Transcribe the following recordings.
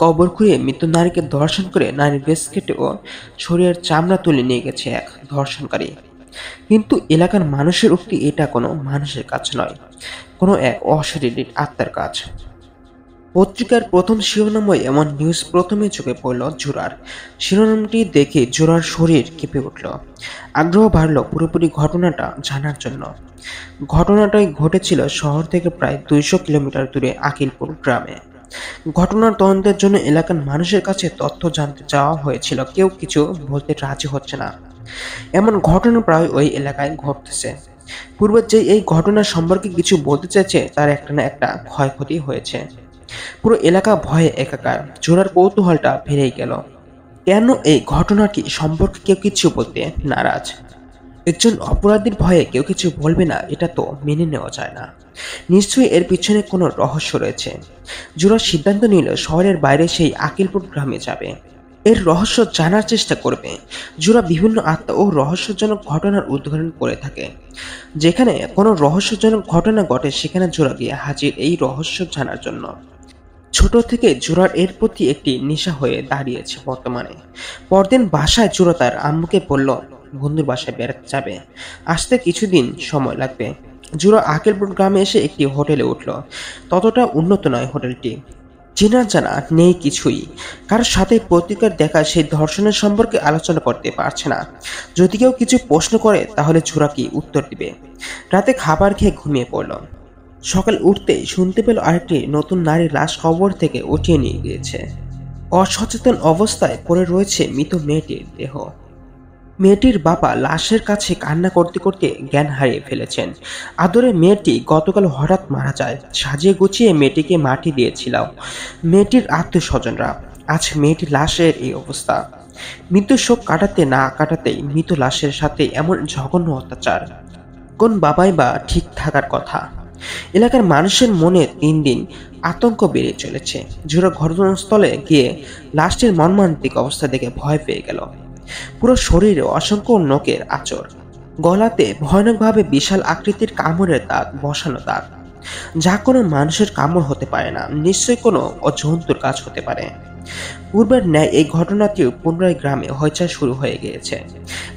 কবর খুঁড়ে মৃত নারীকে ধর্ষণ করে নারীর বেশ কেটে ও শরীরের চামড়া তুলে নিয়ে গেছে এক ধর্ষণকারী। কিন্তু এলাকার মানুষের উক্তি এটা কোনো মানুষের কাজ নয়, কোনো এক অশরীরী আত্মার কাজ। পত্রিকার প্রথম শিরোনামে এমন নিউজ প্রথমে চোখে পড়ল জোরার। শিরোনামটি দেখে জোরার শরীর কেঁপে উঠল, আগ্রহ বাড়ল পুরোপুরি ঘটনাটা জানার জন্য। ঘটনাটাই ঘটেছিল শহর থেকে প্রায় 200 কিলোমিটার দূরে আকিলপুর গ্রামে। ঘটনার তদন্তের জন্য এলাকার মানুষের কাছে তথ্য জানতে চাওয়া হয়েছিল, কেউ কিছু বলতে রাজি হচ্ছে না। এমন ঘটনা প্রায় ওই এলাকায় ঘটতেছে। পূর্বে যে এই ঘটনা সম্পর্কে কিছু বলতে চাইছে তার একটা না একটা ক্ষয়ক্ষতি হয়েছে। পুরো এলাকা ভয়ে একাকার। জোরার কৌতূহলটা বেড়েই গেল, কেন এই ঘটনাটি সম্পর্কে কেউ কিছু বলতে নারাজ। একজন অপরাধীর ভয়ে কেউ কিছু বলবে না, এটা তো মেনে নেওয়া যায় না। নিশ্চয়ই এর পিছনে কোনো রহস্য রয়েছে। জোরা সিদ্ধান্ত নিল শহরের বাইরে সেই আকিলপুর গ্রামে যাবে, এর রহস্য জানার চেষ্টা করবে। জোরা বিভিন্ন আত্মা ও রহস্যজনক ঘটনার উদ্ঘাটন করে থাকে। যেখানে কোনো রহস্যজনক ঘটনা ঘটে সেখানে জোরা গিয়ে হাজির এই রহস্য জানার জন্য। ছোট থেকে জোরার এর প্রতি একটি নেশা হয়ে দাঁড়িয়েছে বর্তমানে। পরদিন বাসায় জোরা তার আম্মুকে বলল বন্ধুর বাসায় বেড়াতে যাবে, আসতে কিছুদিন সময় লাগবে। জোরা আকিলপুর গ্রামে এসে একটি হোটেলে উঠল। ততটা উন্নত নয় হোটেলটি, চেনা জানা নেই কিছুই। কারোর সাথে পত্রিকার দেখা সেই ধর্ষণের সম্পর্কে আলোচনা করতে পারছে না। যদি কেউ কিছু প্রশ্ন করে তাহলে জোরা কি উত্তর দিবে। রাতে খাবার খেয়ে ঘুমিয়ে পড়ল। সকাল উঠতেই শুনতে পেল আরেকটি নতুন নারীর লাশ কবর থেকে উঠিয়ে নিয়ে গিয়েছে। অসচেতন অবস্থায় পড়ে রয়েছে মৃত মেয়েটির দেহ। মেয়েটির বাবা লাশের কাছে কান্না করতে করতে জ্ঞান হারিয়ে ফেলেছেন। আদরের মেয়েটি গতকাল হঠাৎ মারা যায়। সাজিয়ে গুছিয়ে মেয়েটিকে মাটি দিয়েছিল মেয়েটির আত্মীয় স্বজনরা। আজ মেয়েটির লাশের এই অবস্থা। মৃত্যুর শোক কাটাতে না কাটাতেই মৃত লাশের সাথে এমন জঘন্য অত্যাচার। কোন বাবাই বা ঠিক থাকার কথা। এলাকার মানুষের মনে দিন দিন আতঙ্ক বেড়ে চলেছে। জোরা ঘটনাস্থলে গিয়ে লাশটির মর্মান্তিক অবস্থা দেখে ভয় পেয়ে গেল। পুরো শরীরে অসংখ্য নখের আঁচড়, গলাতে ভয়ানকভাবে বিশাল আকৃতির কামড়ের দাগ বসানো দাগ, যা কোনো মানুষের কামড় হতে পারে না, নিশ্চয়ই কোনো জন্তুর কাজ হতে পারে। পূর্বের ন্যায় এই ঘটনাটিও পুনরায় গ্রামে হইচই শুরু হয়ে গিয়েছে।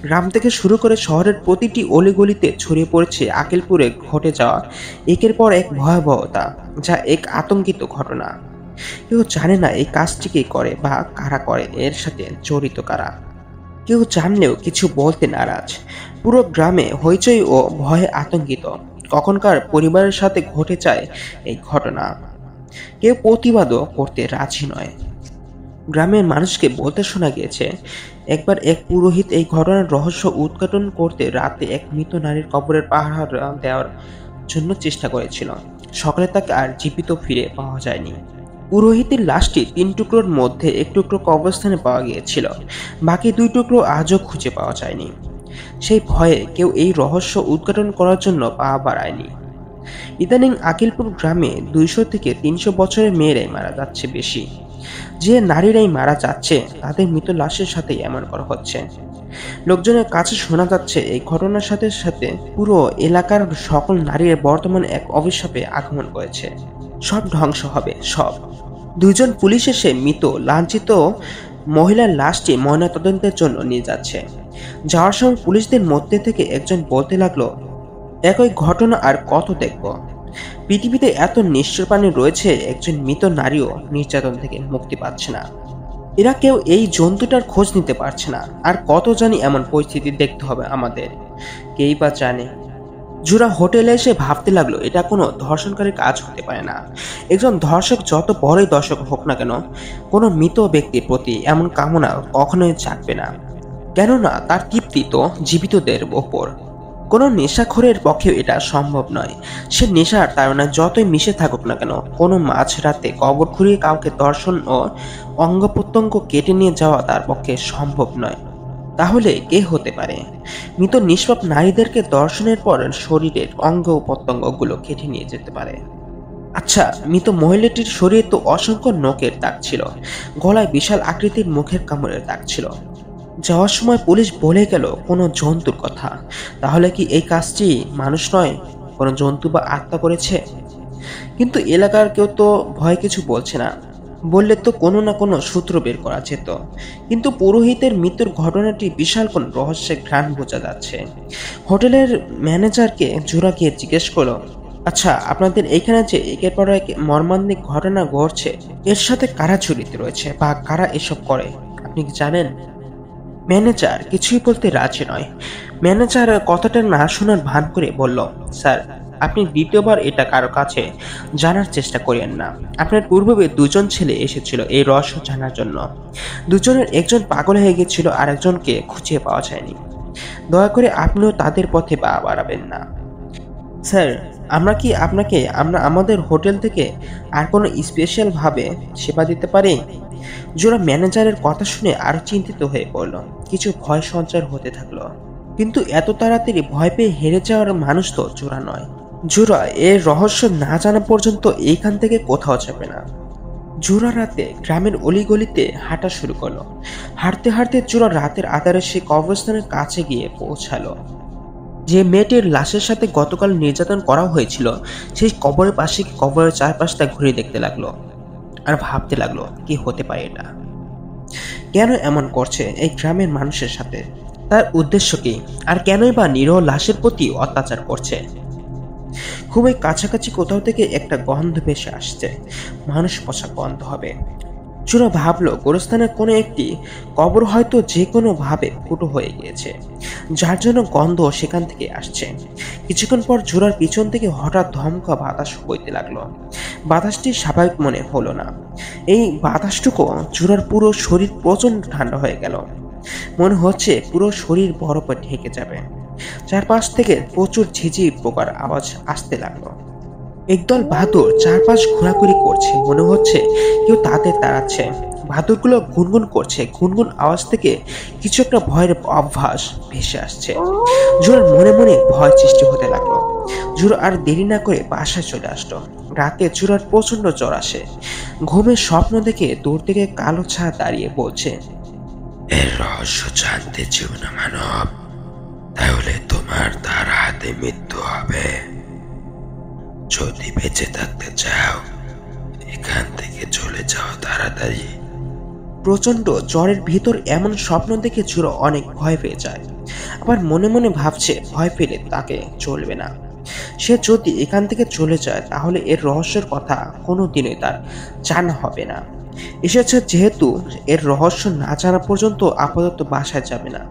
গ্রাম থেকে শুরু করে শহরের প্রতিটি অলিগলিতে ছড়িয়ে পড়েছে আকিলপুরে ঘটে যাওয়া একের পর এক ভয়াবহতা, যা এক আতঙ্কিত ঘটনা। কেউ জানে না এই কাজটি কে করে বা কারা করে, এর সাথে জড়িত কারা। কেউ জানলেও কিছু বলতে নারাজ। পুরো গ্রামে হইচই ও ভয়ে আতঙ্কিত। কখনকার পরিবারের সাথে ঘটে যায় এই ঘটনা, কেউ প্রতিবাদও করতে রাজি নয়। গ্রামের মানুষকে বলতে শোনা গিয়েছে, একবার এক পুরোহিত এই ঘটনার রহস্য উদ্ঘাটন করতে রাতে এক মৃত নারীর কবরের পাহারা দেওয়ার জন্য চেষ্টা করেছিল। সকালে তাকে আর জীবিত ফিরে পাওয়া যায়নি। পুরোহিতের লাশটি 3 টুকরোর মধ্যে 1 টুকরো কবরস্থানে পাওয়া গিয়েছিল, বাকি 2 টুকরো আজও খুঁজে পাওয়া যায়নি। সেই ভয়ে কেউ এই রহস্য উদ্ঘাটন করার জন্য পা বাড়ায়নি। ইদানিং আকিলপুর গ্রামে 200 থেকে 300 বছরের মেয়েরাই মারা যাচ্ছে বেশি। যে নারীরাই মারা যাচ্ছে তাদের মৃত লাশের সাথে এমন করা হচ্ছে। লোকজনের কাছে শোনা যাচ্ছে এই ঘটনার সাথে সাথে পুরো এলাকার সকল নারীর বর্তমানে এক অভিশাপে আগমন করেছে। সব ধ্বংস হবে, সব। 2 জন পুলিশ এসে মৃত লাঞ্ছিত মহিলার লাশটি ময়নাতদন্তের জন্য নিয়ে যাচ্ছে। যাওয়ার সময় পুলিশদের মধ্যে থেকে একজন বলতে লাগলো, একই ঘটনা আর কত দেখব। পৃথিবীতে এত নিষ্ঠুর প্রাণী রয়েছে, একজন মৃত নারীও নির্যাতন থেকে মুক্তি পাচ্ছে না। এরা কেউ এই জন্তুটার খোঁজ নিতে পারছে না। আর কত জানি এমন পরিস্থিতি দেখতে হবে আমাদের, কেই বা জানে। জোরা হোটেলে এসে ভাবতে লাগলো, এটা কোনো ধর্ষণকারীর কাজ হতে পারে না। একজন ধর্ষক যত বড়ই দর্শক হোক না কেন, কোনো মৃত ব্যক্তির প্রতি এমন কামনা কখনোই জাগবে না। কেননা তার তৃপ্তি তো জীবিতদের ওপর। কোনো নেশাখোরের পক্ষেও এটা সম্ভব নয়। সে নেশার তাড়নায় যতই মিশে থাকুক না কেন, কোনো মাঝরাতে কবর খুঁড়িয়ে কাউকে দর্শন ও অঙ্গ প্রত্যঙ্গ কেটে নিয়ে যাওয়া তার পক্ষে সম্ভব নয়। তাহলে কে হতে পারে? মৃত নিষ্পাপ নারীদেরকে দর্শনের পর শরীরের অঙ্গ প্রত্যঙ্গগুলো কেটে নিয়ে যেতে পারে। আচ্ছা, মৃত মহিলাটির শরীরে তো অসংখ্য নখের দাগ ছিল, গলায় বিশাল আকৃতির মুখের কামড়ের দাগ ছিল। যাওয়ার সময় পুলিশ বলে গেল কোনো জন্তুর কথা। তাহলে কি এই কাজটি মানুষ নয়, কোনো জন্তু বা আত্মা করেছে? কিন্তু এলাকার কেউ তো ভয় কিছু বলছে না। বললে তো কোনো না কোনো সূত্র বের করা যেত, কিন্তু পুরোহিতের মৃত্যুর ঘটনাটি বিশাল কোন রহস্যের ঘ্রাণ বোঝা যাচ্ছে। হোটেলের ম্যানেজারকে জোড়া গিয়ে জিজ্ঞেস করলো, আচ্ছা, আপনাদের এখানে যে একের পর এক মর্মান্তিক ঘটনা ঘটছে, এর সাথে কারা জড়িত রয়েছে বা কারা এসব করে, আপনি কি জানেন? ম্যানেজার কিছুই বলতে রাজি নয়। ম্যানেজার কথাটা না শোনার ভান করে বলল, স্যার, আপনি দ্বিতীয়বার এটা কারো কাছে জানার চেষ্টা করেন না। আপনার পূর্বে দুজন ছেলে এসেছিল এই রহস্য জানার জন্য। দুজনের একজন পাগল হয়ে গেছিল আর একজনকে খুঁজে পাওয়া যায়নি। দয়া করে আপনিও তাদের পথে পা বাড়াবেন না। স্যার, আমরা আমাদের হোটেল থেকে আর কোনো স্পেশাল ভাবে সেবা দিতে পারি? জোড়া ম্যানেজারের কথা শুনে আরো চিন্তিত হয়ে পড়ল। কিছু ভয় সঞ্চার হতে থাকলো। কিন্তু এত তাড়াতাড়ি ভয় পেয়ে হেরে যাওয়ার মানুষ তো জোড়া নয়। জোড়া এর রহস্য না জানা পর্যন্ত এইখান থেকে কোথাও যাবে না। জোড়া রাতে গ্রামের অলিগলিতে হাঁটা শুরু করলো। হাঁটতে হাঁটতে জোড়া রাতের আধারে সে কবরস্থানের কাছে গিয়ে পৌঁছালো। যে মেয়েটির লাশের সাথে গতকাল নির্যাতন করা হয়েছিল, সেই কবরের পাশে কবরের চারপাশটা ঘুরে দেখতে লাগলো আর ভাবতে লাগলো, কি হতে পারে এটা? কেন এমন করছে এই গ্রামের মানুষের সাথে? তার উদ্দেশ্য কি? আর কেনই বা নিরহ লাশের প্রতি অত্যাচার করছে? খুবই কাছাকাছি কোথাও থেকে একটা গন্ধ ভেসে আসছে। মানুষ পচা গন্ধ হবে। চূড়া ভাবলো গোরস্থানের কোনো একটি কবর হয়তো যে কোনো ভাবে ফুটো হয়ে গিয়েছে, যার জন্য গন্ধ সেখান থেকে আসছে। কিছুক্ষণ পর জোড়ার পিছন থেকে হঠাৎ ধমকা বাতাস বইতে লাগলো। বাতাসটি স্বাভাবিক মনে হলো না। এই বাতাসটুকু জোড়ার পুরো শরীর প্রচন্ড ঠান্ডা হয়ে গেল। মনে হচ্ছে পুরো শরীর বরফে ঢেকে যাবে। চারপাশ থেকে প্রচুর ঝিঝি পোকার আওয়াজ আসতে লাগলো। একদল বাদুড় চারপাশ ঘোরাঘুরি করছে, মনে হচ্ছে কেউ তাদের তাড়াচ্ছে। বাদুড়গুলো গুনগুন করছে, গুনগুন আওয়াজ থেকে কিছু একটা ভয়ের অভ্যাস ভেসে আসছে। জোড়ার মনে মনে ভয় সৃষ্টি হতে লাগলো। জোড়া আর দেরি না করে বাসায় চলে আসলো। রাতে জোড়ার প্রচন্ড জ্বর আসে। ঘুমের স্বপ্ন দেখে দূর থেকে কালো ছায়া দাঁড়িয়ে বলছে, এর রহস্য জানতে চেও না মানব, তাহলে তোমার তার হাতে মৃত্যু হবে। যদি বেঁচে থাকতে চাও, এখান থেকে চলে যাও তাড়াতাড়ি। প্রচন্ড জ্বরের ভিতর এমন স্বপ্ন দেখে জোড়া অনেক ভয় পেয়ে যায়। আবার মনে মনে ভাবছে, ভয় পেলে তাকে চলবে না। সে যদি এখান থেকে চলে যায় তাহলে এর রহস্যের কথা কোনোদিনই তার জানা হবে না। এসেছে যেহেতু, এর রহস্য না জানা পর্যন্ত আপাতত বাসায় যাবে না।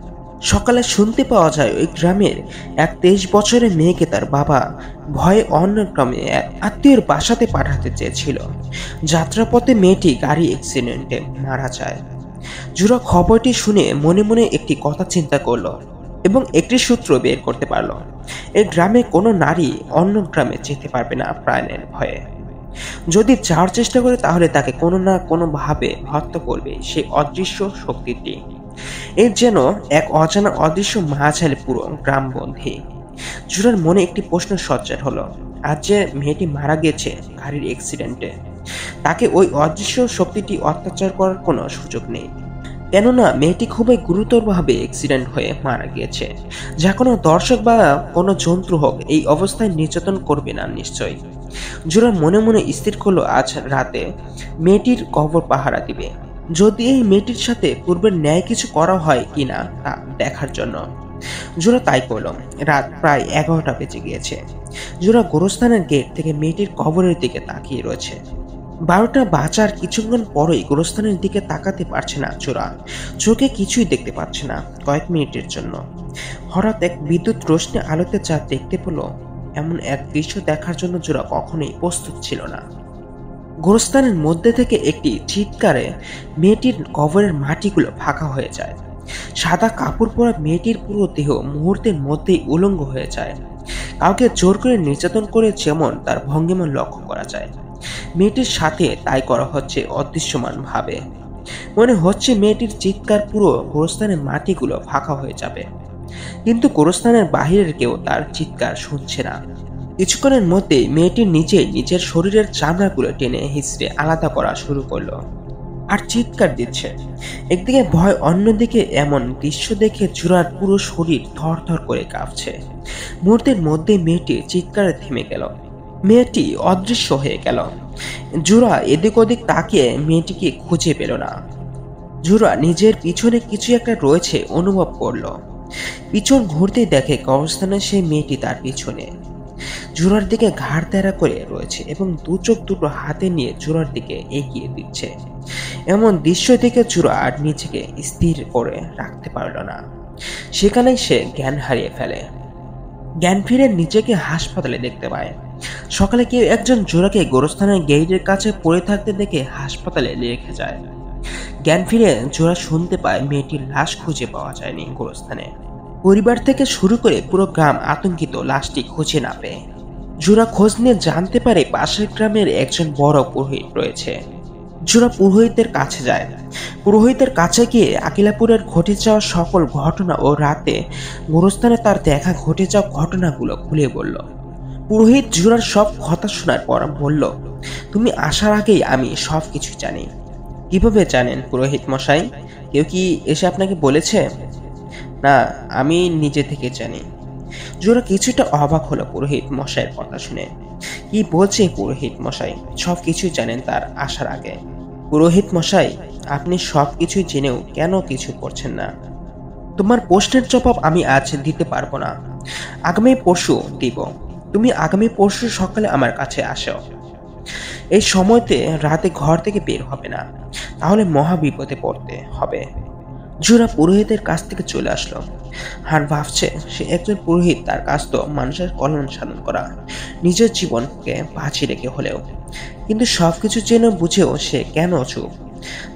সকালে শুনতে পাওয়া যায় ওই গ্রামের এক 23 বছরের মেয়েকে তার বাবা ভয়ে অন্য গ্রামে এক আত্মীয়ের বাসাতে পাঠাতে চেয়েছিল। যাত্রাপথে মেয়েটি গাড়ি অ্যাক্সিডেন্টে মারা যায়। জোড়া খবরটি শুনে মনে মনে একটি কথা চিন্তা করলো এবং একটি সূত্র বের করতে পারলো। এই গ্রামে কোনো নারী অন্য গ্রামে যেতে পারবে না প্রাণের ভয়ে। যদি যাওয়ার চেষ্টা করে তাহলে তাকে কোনো না কোনো ভাবে হত্যা করবে সেই অদৃশ্য শক্তিটি। এর যেন এক অজানা অদৃশ্য মায়াজালে পুরো গ্রামবন্ধী। জুরার মনে একটি প্রশ্ন সঞ্চার হলো, আজ যে মেয়েটি মারা গেছে গাড়ির অ্যাক্সিডেন্টে, তাকে ওই অদৃশ্য শক্তিটি অত্যাচার করার কোনো সুযোগ নেই। কেননা মেয়েটি খুবই গুরুতরভাবে অ্যাক্সিডেন্ট হয়ে মারা গিয়েছে, যা কোনো দর্শক বা কোনো যন্ত্র হোক এই অবস্থায় নির্যাতন করবে না নিশ্চয়ই। জোরা মনে মনে স্থির করলো আজ রাতে মেয়েটির কবর পাহারা দিবে, যদি এই মেয়েটির সাথে পূর্বের ন্যায় কিছু করা হয় কিনা তা দেখার জন্য। জোরা তাই করল। রাত প্রায় 11টা বেজে গিয়েছে। জোরা গোরস্থানের গেট থেকে মেয়েটির কবরের দিকে তাকিয়ে রয়েছে। 12টা বাজার কিছুক্ষণ পরেই গোরস্থানের দিকে তাকাতে পারছে না জোরা। চোখে কিছুই দেখতে পাচ্ছে না কয়েক মিনিটের জন্য। হঠাৎ এক বিদ্যুৎ রোশনি আলোতে যা দেখতে পেল, এমন এক দৃশ্য দেখার জন্য জোরা কখনোই প্রস্তুত ছিল না। গোরস্থানের মধ্যে থেকে একটি চিৎকারে মেয়েটির কবরের মাটিগুলো ফাঁকা হয়ে যায়। সাদা কাপড় পরা মেয়েটির পুরো দেহ মুহূর্তের মধ্যেই উলঙ্গ হয়ে যায়। কাউকে জোর করে নির্যাতন করে যেমন তার ভঙ্গিমা লক্ষ্য করা যায়, মেয়েটির সাথে তাই করা হচ্ছে অদৃশ্যমান ভাবে। মনে হচ্ছে মেয়েটির চিৎকার পুরো গোরস্থানের মাটিগুলো ফাঁকা হয়ে যাবে, কিন্তু গোরস্থানের বাহিরের কেউ তার চিৎকার শুনছে না। কিছুক্ষণের মধ্যেই মেয়েটি নিজেই নিজের শরীরের চামড়াগুলো টেনে হিঁচড়ে আলাদা করা শুরু করলো আর চিৎকার দিচ্ছে। একদিকে ভয়, অন্যদিকে এমন দৃশ্য দেখে জোরার পুরো শরীর থরথর করে কাঁপছে। মুহূর্তের মধ্যে মেয়েটি চিৎকারে থেমে গেল। মেয়েটি অদৃশ্য হয়ে গেল। জোরা এদিক ওদিক তাকিয়ে মেয়েটিকে খুঁজে পেল না। জোরা নিজের পিছনে কিছু একটা রয়েছে অনুভব করলো। পিছন ঘুরতেই দেখে কবরস্থানে সেই মেয়েটি তার পিছনে জোরার দিকে ঘাড় তেরা করে রয়েছে এবং দু চোখ দুটো হাতে নিয়ে জোরার দিকে এগিয়ে দিচ্ছে। এমন দৃশ্য দেখে জোরা আর নিজেকে স্থির করে রাখতে পারল না। সেখানেই সে জ্ঞান হারিয়ে ফেলে। জ্ঞান ফিরে নিজেকে হাসপাতালে দেখতে পায়। সকালে কেউ একজন জোরাকে গোরস্থানের গেটের কাছে পড়ে থাকতে দেখে হাসপাতালে রেখে যায়। জ্ঞান ফিরে জোরা শুনতে পায় মেয়েটির লাশ খুঁজে পাওয়া যায়নি গোরস্থানে। পরিবার থেকে শুরু করে পুরো গ্রাম আতঙ্কিত লাশটি খুঁজে না পেয়ে। জোরা খোঁজ নিয়ে জানতে পারে পাশের গ্রামের একজন বড় পুরোহিত রয়েছে। জোরা পুরোহিতের কাছে যায়। পুরোহিতের কাছে গিয়ে আকিলাপুরের ঘটে যাওয়া সকল ঘটনা ও রাতে গোরস্থানে তার দেখা ঘটে যাওয়া ঘটনাগুলো খুলে বলল। পুরোহিত জোরার সব কথা শোনার পর বলল, তুমি আসার আগেই আমি সব কিছু জানি। কিভাবে জানেন পুরোহিত মশাই? কেউ কি এসে আপনাকে বলেছে? না, আমি নিজে থেকে জানি। জোরা কিছুটা অবাক হলো পুরোহিত মশাইয়ের কথা শুনে। কি বলছে পুরোহিত মশাই? সব কিছুই জানেন তার আসার আগে? পুরোহিত মশাই, আপনি সব কিছু জেনেও কেন কিছু করছেন না? তোমার প্রশ্নের জবাব আমি আজ দিতে পারবো না, আগামী পরশু দিব। তুমি আগামী পরশু সকালে আমার কাছে আসো। এই সময়তে রাতে ঘর থেকে বের হবে না, তাহলে মহা বিপদে পড়তে হবে। জোরা পুরোহিতের কাছ থেকে চলে আসলো। আর ভাবছে সে একজন পুরোহিত, তার কাজ তো মানুষের কল্যাণ সাধন করা, নিজের জীবনকে বাঁচিয়ে রেখে হলেও। কিন্তু সবকিছু জেনে বুঝেও সে কেন চুপ?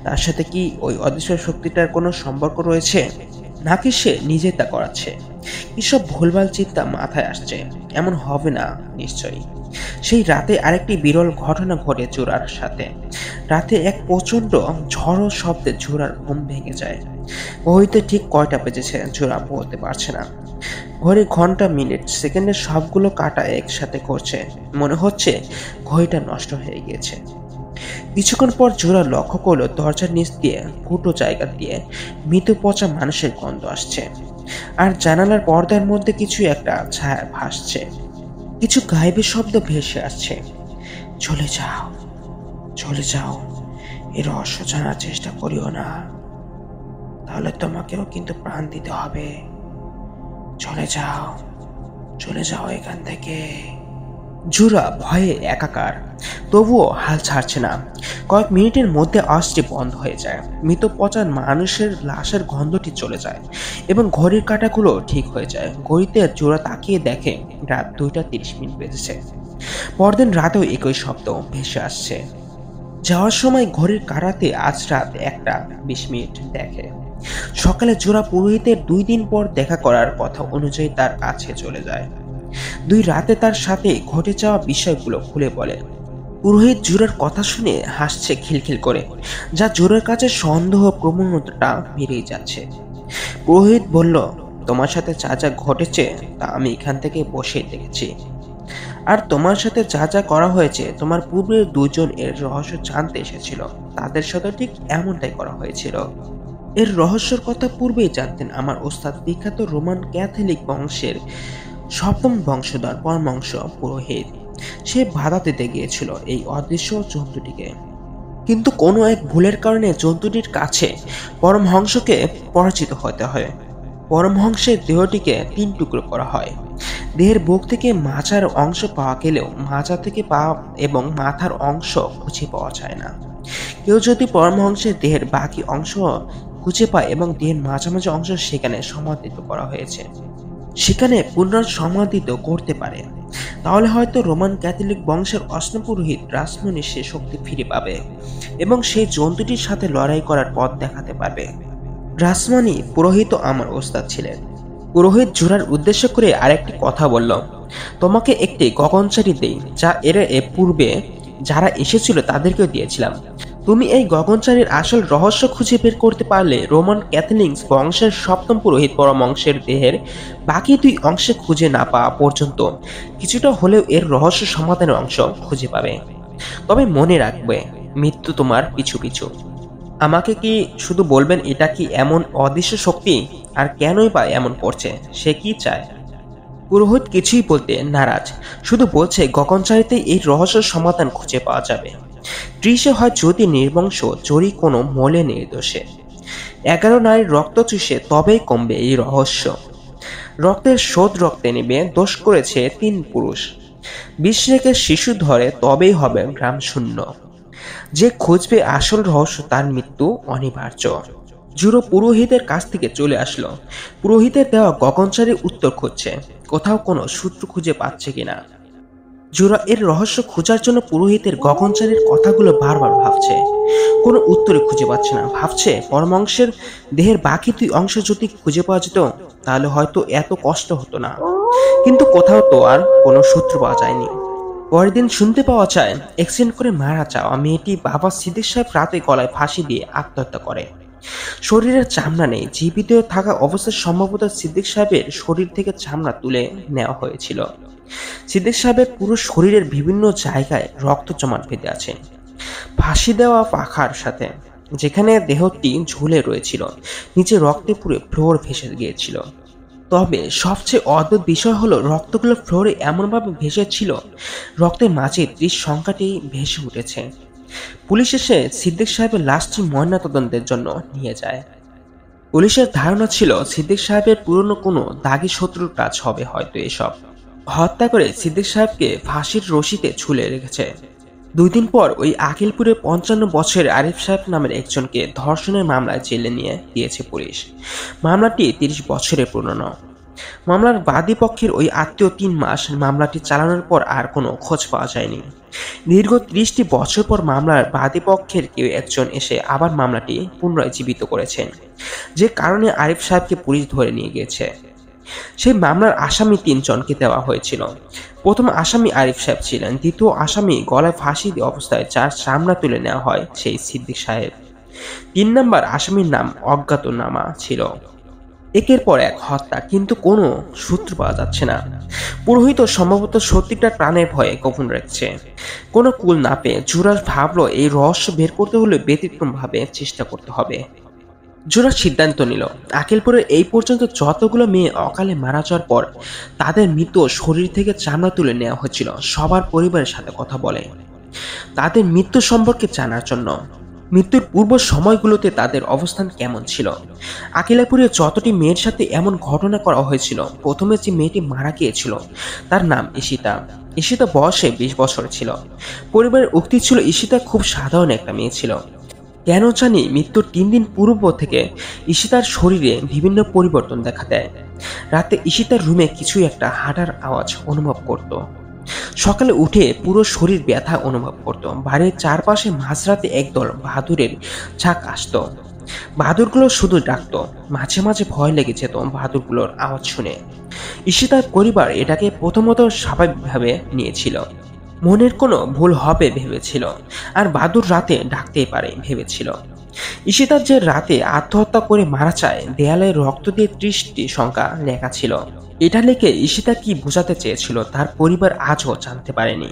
তার সাথে কি ওই অদৃশ্য শক্তিটার কোনো সম্পর্ক রয়েছে, নাকি সে নিজে তা করাচ্ছে? এসব ভুলভাল চিন্তা মাথায় আসছে। এমন হবে না নিশ্চয়ই। সেই রাতে আরেকটি বিরল ঘটনা ঘটে জোরার সাথে। রাতে এক প্রচন্ড ঝড়ো শব্দে জোরার ঘুম ভেঙে যায়। ঘড়িতে ঠিক কয়টা বেজেছে জোরা বলতে পারছে না। ঘড়ি ঘন্টা মিনিট সেকেন্ডের সবগুলো কাটা একসাথে করছে। মনে হচ্ছে ঘড়িটা নষ্ট হয়ে গিয়েছে। কিছুক্ষণ পর জোরা লক্ষ্য করলো দরজার নিচ দিয়ে ফুটো জায়গা দিয়ে মৃত পচা মানুষের গন্ধ আসছে। আর জানালার পর্দার মধ্যে কিছু একটা ছায়া ভাসছে। কিছু গায়েবী শব্দ ভেসে আসছে। চলে যাও, চলে যাও, এর রহস্য জানার চেষ্টা করিও না, তাহলে তোমাকেও কিন্তু প্রাণ দিতে হবে। চলে যাও, চলে যাও এখান থেকে। জোরা ভয়ে একাকার, তবুও হাল ছাড়ছে না। কয়েক মিনিটের মধ্যে আওয়াজটি বন্ধ হয়ে যায়। মৃত পচা মানুষের লাশের গন্ধটি চলে যায় এবং ঘড়ির কাঁটাগুলো ঠিক হয়ে যায়। ঘড়িতে জোরা তাকিয়ে দেখে রাত 2:30 বেজেছে। পরদিন রাতেও একই শব্দ ভেসে আসছে। যাওয়ার সময় ঘড়ির কাঁটাতে আজ রাত 1:20 দেখে। সকালে জোরা পুরোহিতের 2 দিন পর দেখা করার কথা অনুযায়ী তার কাছে চলে যায়। 2 রাতে তার সাথে ঘটে যাওয়া বিষয়গুলো খুলে বলে। পুরোহিত জোরার কথা শুনে হাসছে খিলখিল করে, যা জোরার কাছে সন্দেহ প্রবণতাটা বেড়েই যাচ্ছে। পুরোহিত বলল, তোমার সাথে যা যা ঘটেছে তা আমি এখান থেকে বসে দেখেছি। আর তোমার সাথে যা যা করা হয়েছে, তোমার পূর্বের 2 জন এর রহস্য জানতে এসেছিল, তাদের সাথে ঠিক এমনটাই করা হয়েছিল। এর রহস্যের কথা পূর্বেই জানতেন আমার ওস্তাদ, বিখ্যাত রোমান ক্যাথলিক বংশের 7ম বংশধর পরমহংস পুরোহিত। সে বাধা দিতে গিয়েছিল এই অদৃশ্য জন্তুটিকে, কিন্তু কোনো এক ভুলের কারণে জন্তুটির কাছে পরমহংসকে পরাজিত হতে হয়। পরমহংসের দেহটিকে 3 টুকরো করা হয়। দেহের বুক থেকে মাথার অংশ পাওয়া গেলেও মাজা থেকে পা এবং মাথার অংশ খুঁজে পাওয়া যায় না। কেউ যদি পরমহংসের দেহের বাকি অংশ খুঁজে পায় এবং দেহের মাঝামাঝি অংশ সেখানে সমাধিত করা হয়েছে, সেখানে পুনঃসমাধিত করতে পারে, তাহলে হয়তো রোমান ক্যাথলিক বংশের অষ্টপুরোহিত রাসমণি সে শক্তি ফিরে পাবে এবং সেই জন্তুটির সাথে লড়াই করার পথ দেখাতে পারবে। রাসমণি পুরোহিত আমার ওস্তাদ ছিলেন। পুরোহিত জোরার উদ্দেশ্য করে আরেকটি কথা বলল, তোমাকে একটি গগনচারী দেই, যা এর পূর্বে যারা এসেছিল তাদেরকেও দিয়েছিলাম। তুমি এই গগনচারীর আসল রহস্য খুঁজে বের করতে পারলে রোমান ক্যাথলিক বংশের 7ম পুরোহিত পরমহংসের দেহের বাকি 2 অংশে খুঁজে না পাওয়া পর্যন্ত কিছুটা হলেও এর রহস্য সমাধানের অংশ খুঁজে পাবে। তবে মনে রাখবে, মৃত্যু তোমার পিছু পিছু। আমাকে কি শুধু বলবেন এটা কি এমন অদৃশ্য শক্তি, আর কেনই বা এমন করছে, সে কি চায়? পুরোহিত কিছুই বলতে নারাজ, শুধু বলছে গগনচারীতেই এই রহস্যের সমাধান খুঁজে পাওয়া যাবে। 30 হয় যদি নির্বংশ, চোরি কোনো মলে নির্দোষে। 11 নারীর রক্ত চুষে তবেই কমবে এই রহস্য। রক্তের শোধ রক্তে নেবে, দোষ করেছে 3 পুরুষ। 20 রেখে শিশু ধরে তবেই হবে গ্রাম শূন্য। যে খুঁজবে আসল রহস্য তার মৃত্যু অনিবার্য। জুরো পুরোহিতের কাছ থেকে চলে আসলো। পুরোহিতের দেওয়া গগনচারী উত্তর খুঁজছে, কোথাও কোনো সূত্র খুঁজে পাচ্ছে কিনা। জুরা এর রহস্য খোঁজার জন্য পুরোহিতের গগনচারীর কথাগুলো বারবার ভাবছে, কোনো উত্তরে খুঁজে পাচ্ছে না। ভাবছে পরমাংশের দেহের বাকি 2 অংশ যদি খুঁজে পাওয়া যেত তাহলে হয়তো এত কষ্ট হতো না। কিন্তু কোথাও তো আর কোনো সূত্র পাওয়া যায়নি। পরের দিন শুনতে পাওয়া যায় অ্যাক্সিডেন্ট করে মারা যাওয়া মেয়েটি বাবা সিদ্দিক সাহেব রাতে গলায় ফাঁসি দিয়ে আত্মহত্যা করে। শরীরের চামড়া নেই, জীবিত থাকা অবস্থায় সম্ভবত সিদ্দিক সাহেবের শরীর থেকে চামড়া তুলে নেওয়া হয়েছিল। সিদ্দিক সাহেবের পুরো শরীরের বিভিন্ন জায়গায় রক্ত জমাট বেঁধে আছে। ফাঁসি দেওয়া পাখার সাথে যেখানে দেহটি ঝুলে রয়েছিল, নিচে রক্তে পুড়ে ফ্লোর ভেসে গিয়েছিল। তবে সবচেয়ে অদ্ভুত বিষয় হলো রক্তগুলো ফ্লোরে এমনভাবে ভেসেছিল, রক্তের মাঝে 30 সংখ্যাটি ভেসে উঠেছে। পুলিশ এসে সিদ্দিক সাহেবের লাশটি ময়নাতদন্তের জন্য নিয়ে যায়। পুলিশের ধারণা ছিল সিদ্দিক সাহেবের পুরনো কোনো দাগী শত্রুর কাজ হবে হয়তো এসব। হত্যা করে সিদ্দিক সাহেবকে ফাঁসির রশিতে ঝুলে রেখেছে। 2 দিন পর ওই আকিলপুরে 55 বছরের আরিফ সাহেব নামের একজনকে ধর্ষণের মামলায় জেলে নিয়ে দিয়েছে পুলিশ। মামলাটি 30 বছরের পুরনো। মামলার বাদী পক্ষের ওই আত্মীয় 3 মাস মামলাটি চালানোর পর আর কোনো খোঁজ পাওয়া যায়নি। দীর্ঘ 30টি বছর পর মামলার বাদী পক্ষের কেউ একজন এসে আবার মামলাটি পুনরায় জীবিত করেছেন, যে কারণে আরিফ সাহেবকে পুলিশ ধরে নিয়ে গিয়েছে। সেই মামলার আসামি 3 জনকে দেওয়া হয়েছিল। প্রথম আসামি আরিফ সাহেব ছিলেন, দ্বিতীয় আসামি গলায় ফাঁসি দিয়ে অবস্থায় যার চামড়া তুলে নেওয়া হয় সেই সিদ্দিক সাহেব। 3 নম্বর আসামির নাম অজ্ঞাতনামা ছিল। একের পর এক হত্যা, কিন্তু কোনো সূত্র পাওয়া যাচ্ছে না। পুরোহিত সম্ভবত সত্যিটা প্রাণের ভয়ে গোপন রাখছে। কোনো কুল না পেয়ে জুরাস ভাবলো এই রহস্য বের করতে হলে ব্যতিক্রম ভাবে চেষ্টা করতে হবে। জোরা সিদ্ধান্ত নিল আকিলপুরের এই পর্যন্ত যতগুলো মেয়ে অকালে মারা যাওয়ার পর তাদের মৃত শরীর থেকে চামড়া তুলে নেওয়া হয়েছিল সবার পরিবারের সাথে কথা বলে তাদের মৃত্যু সম্পর্কে জানার জন্য, মৃত্যুর পূর্ব সময়গুলোতে তাদের অবস্থান কেমন ছিল। আকিলাপুরে যতটি মেয়ের সাথে এমন ঘটনা করা হয়েছিল, প্রথমে যে মেয়েটি মারা গিয়েছিল তার নাম ঈশিতা। ঈশিতা বয়সে 20 বছর ছিল। পরিবারের উক্তি ছিল ঈশিতা খুব সাধারণ একটা মেয়ে ছিল। কেন জানি মৃত্যুর 3 দিন পূর্ব থেকে ঈশিতার শরীরে বিভিন্ন পরিবর্তন দেখা দেয়। রাতে ঈশিতার রুমে কিছু একটা হাঁটার আওয়াজ অনুভব করত। সকালে উঠে পুরো শরীর ব্যথা অনুভব করত। বাড়ির চারপাশে মাঝরাতে একদল বাহাদুরের ঝাঁক আসত। বাহাদুরগুলো শুধু ডাকত, মাঝে মাঝে ভয় লেগে যেত বাহাদুরগুলোর আওয়াজ শুনে। ঈশিতার পরিবার এটাকে প্রথমত স্বাভাবিকভাবে নিয়েছিল, মনের কোনো ভুল হবে ভেবেছিল, আর বাহাদুর রাতে ডাকতেই পারে ভেবেছিল। ঈশিতার যে রাতে আত্মহত্যা করে মারা যায় দেয়ালে রক্ত দিয়ে 30টি সংখ্যা লেখা ছিল। এটা লিখে ঈশিতা কি বোঝাতে চেয়েছিল তার পরিবার আজও জানতে পারেনি।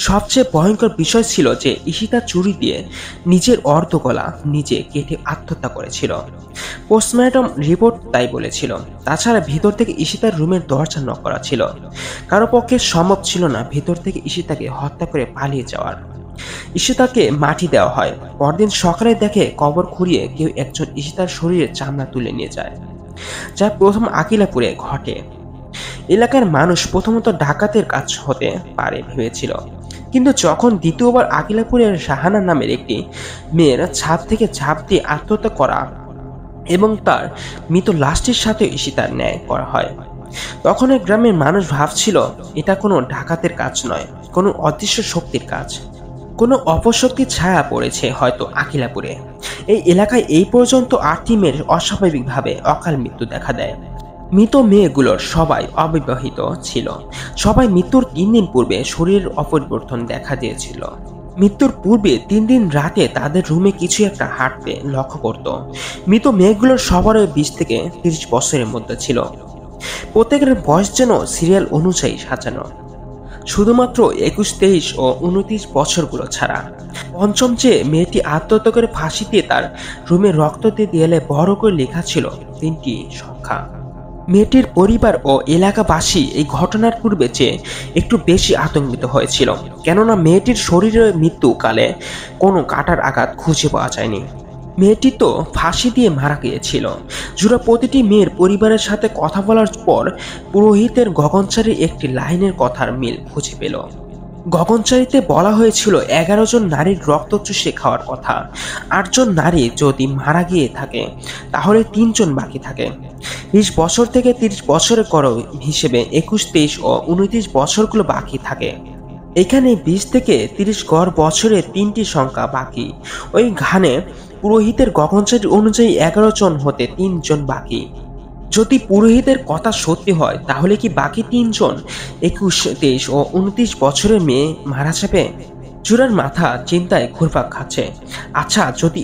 সবচেয়ে ভয়ঙ্কর বিষয় ছিল যে ঈশিতা চুরি দিয়ে নিজের অর্ধগলা নিজে কেটে আত্মহত্যা করেছিল। পোস্টমর্টম রিপোর্ট তাই বলেছিল। তাছাড়া ভেতর থেকে ঈশিতার রুমের দরজা নক করা ছিল। কারো পক্ষে সম্ভব ছিল না ভেতর থেকে ঈশিতাকে হত্যা করে পালিয়ে যাওয়ার। ঈশিতাকে মাটি দেওয়া হয়। পরদিন সকালে দেখে কবর খুঁড়িয়ে কেউ একজন ঈশিতার শরীরের চামড়া তুলে নিয়ে যায়, যা প্রথম আকিলাপুরে ঘটে। এলাকার মানুষ প্রথমত ডাকাতের কাজ হতে পারে ভেবেছিল, কিন্তু যখন দ্বিতীয়বার আকিলাপুরের শাহানা নামের একটি মেয়ের ছাদ থেকে ঝাঁপ দিয়ে আত্মহত্যা করা এবং তার মৃত লাশটির সাথে ঈশিতার ন্যায় করা হয়, তখন এই গ্রামের মানুষ ভাবছিল এটা কোনো ডাকাতের কাজ নয়, কোনো অদৃশ্য শক্তির কাজ। কোনো অপশক্তির ছায়া পড়েছে হয়তো আকিলাপুরে। এই এলাকায় এই পর্যন্ত 8টি মেয়ের অস্বাভাবিকভাবে অকাল মৃত্যু দেখা দেয়। মৃত মেয়েগুলোর সবাই অবিবাহিত ছিল। সবাই মৃত্যুর 3 দিন পূর্বে শরীরের অপরিবর্তন দেখা দিয়েছিল। মৃত্যুর পূর্বে 3 দিন রাতে তাদের রুমে কিছু একটা হাঁটতে লক্ষ্য করত। মৃত মেয়েগুলোর সবারই 20 থেকে 30 বছরের মধ্যে ছিল। প্রত্যেকের বয়স যেন সিরিয়াল অনুযায়ী সাজানো, শুধুমাত্র 21, 23 ও 29 বছরগুলো ছাড়া। পঞ্চম যে মেয়েটি আত্মহত্যা করে ফাঁসি দিয়ে তার রুমে রক্ত দিয়ে দেয়ালে বড় করে লেখা ছিল 3টি সংখ্যা। মেয়েটির পরিবার ও এলাকাবাসী এই ঘটনার পূর্বে চেয়ে একটু বেশি আতঙ্কিত হয়েছিল, কেননা মেয়েটির শরীরে মৃত্যুকালে কোনো কাটার আঘাত খুঁজে পাওয়া যায়নি। মেয়েটি তো ফাঁসি দিয়ে মারা গিয়েছিল। জুরা প্রতিটি মেয়ের পরিবারের সাথে কথা বলার পর পুরোহিতের গগনচারী একটি লাইনের কথার মিল খুঁজে পেল। গগনচারীতে বলা হয়েছিল 11 জন নারীর রক্ত চুষে খাওয়ার কথা। 8 জন নারী যদি মারা গিয়ে থাকে তাহলে 3 জন বাকি থাকে। 20 বছর থেকে 30 বছরের করো হিসেবে 21, 23 ও 29 বছরগুলো বাকি থাকে। এখানে 20 থেকে 30 গড় বছরে 3টি সংখ্যা বাকি। ওই ঘানে পুরোহিতের গগনচারী অনুযায়ী 11 জন হতে 3 জন বাকি। যদি পুরোহিতের কথা সত্যি হয় তাহলে কি বাকি 3 জন 21, 23 ও 29 বছরের মেয়ে মারা যাবে? জুরার মাথা চিন্তায় ঘুরপাক খাচ্ছে। আচ্ছা,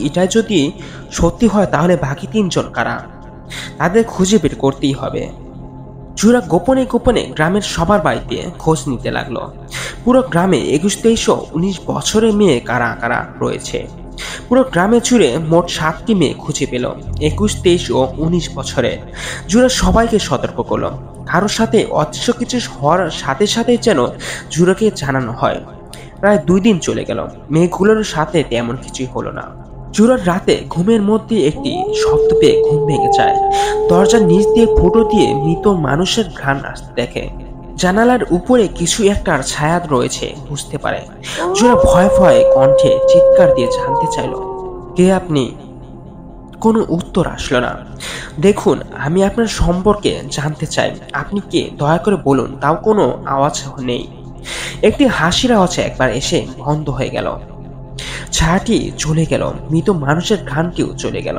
এটাই যদি সত্যি হয় তাহলে বাকি 3 জন কারা? তাদের খুঁজে বের করতেই হবে। জুরা গোপনে গোপনে গ্রামের সবার বাড়িতে খোঁজ নিতে লাগলো। পুরো গ্রামে 21, 23 ও 19 বছরের মেয়ে কারা কারা রয়েছে। পুরো গ্রামে জুড়ে মোট 7টি মেয়ে খুঁজে পেল, 21, 23 ও 19 বছরের। জুরা সবাইকে সতর্ক করলো, কারোর সাথে অদৃশ্য কিছু হওয়ার সাথে সাথে যেন জুরাকে জানানো হয়। প্রায় 2 দিন চলে গেল, মেয়েগুলোর সাথে তেমন কিছুই হলো না। জুরার রাতে ঘুমের মধ্যে একটি শব্দ পেয়ে ঘুম ভেঙে যায়। দরজার নিচ দিয়ে ফুটো দিয়ে মৃত মানুষের ঘ্রাণ আসতে দেখে। জানালার উপরে কিছু একটার ছায়া রয়েছে বুঝতে পারে। জুরা ভয়ে ভয়ে কণ্ঠে চিৎকার দিয়ে জানতে চাইল, কে আপনি? কোনো উত্তর আসলো না। দেখুন, আমি আপনার সম্পর্কে জানতে চাই, আপনি কে? দয়া করে বলুন। তাও কোনো আওয়াজ নেই। একটি হাসির আওয়াজ একবার এসে বন্ধ হয়ে গেল। ছায়াটি চলে গেল, মৃত মানুষের ঘ্রাণটিও চলে গেল।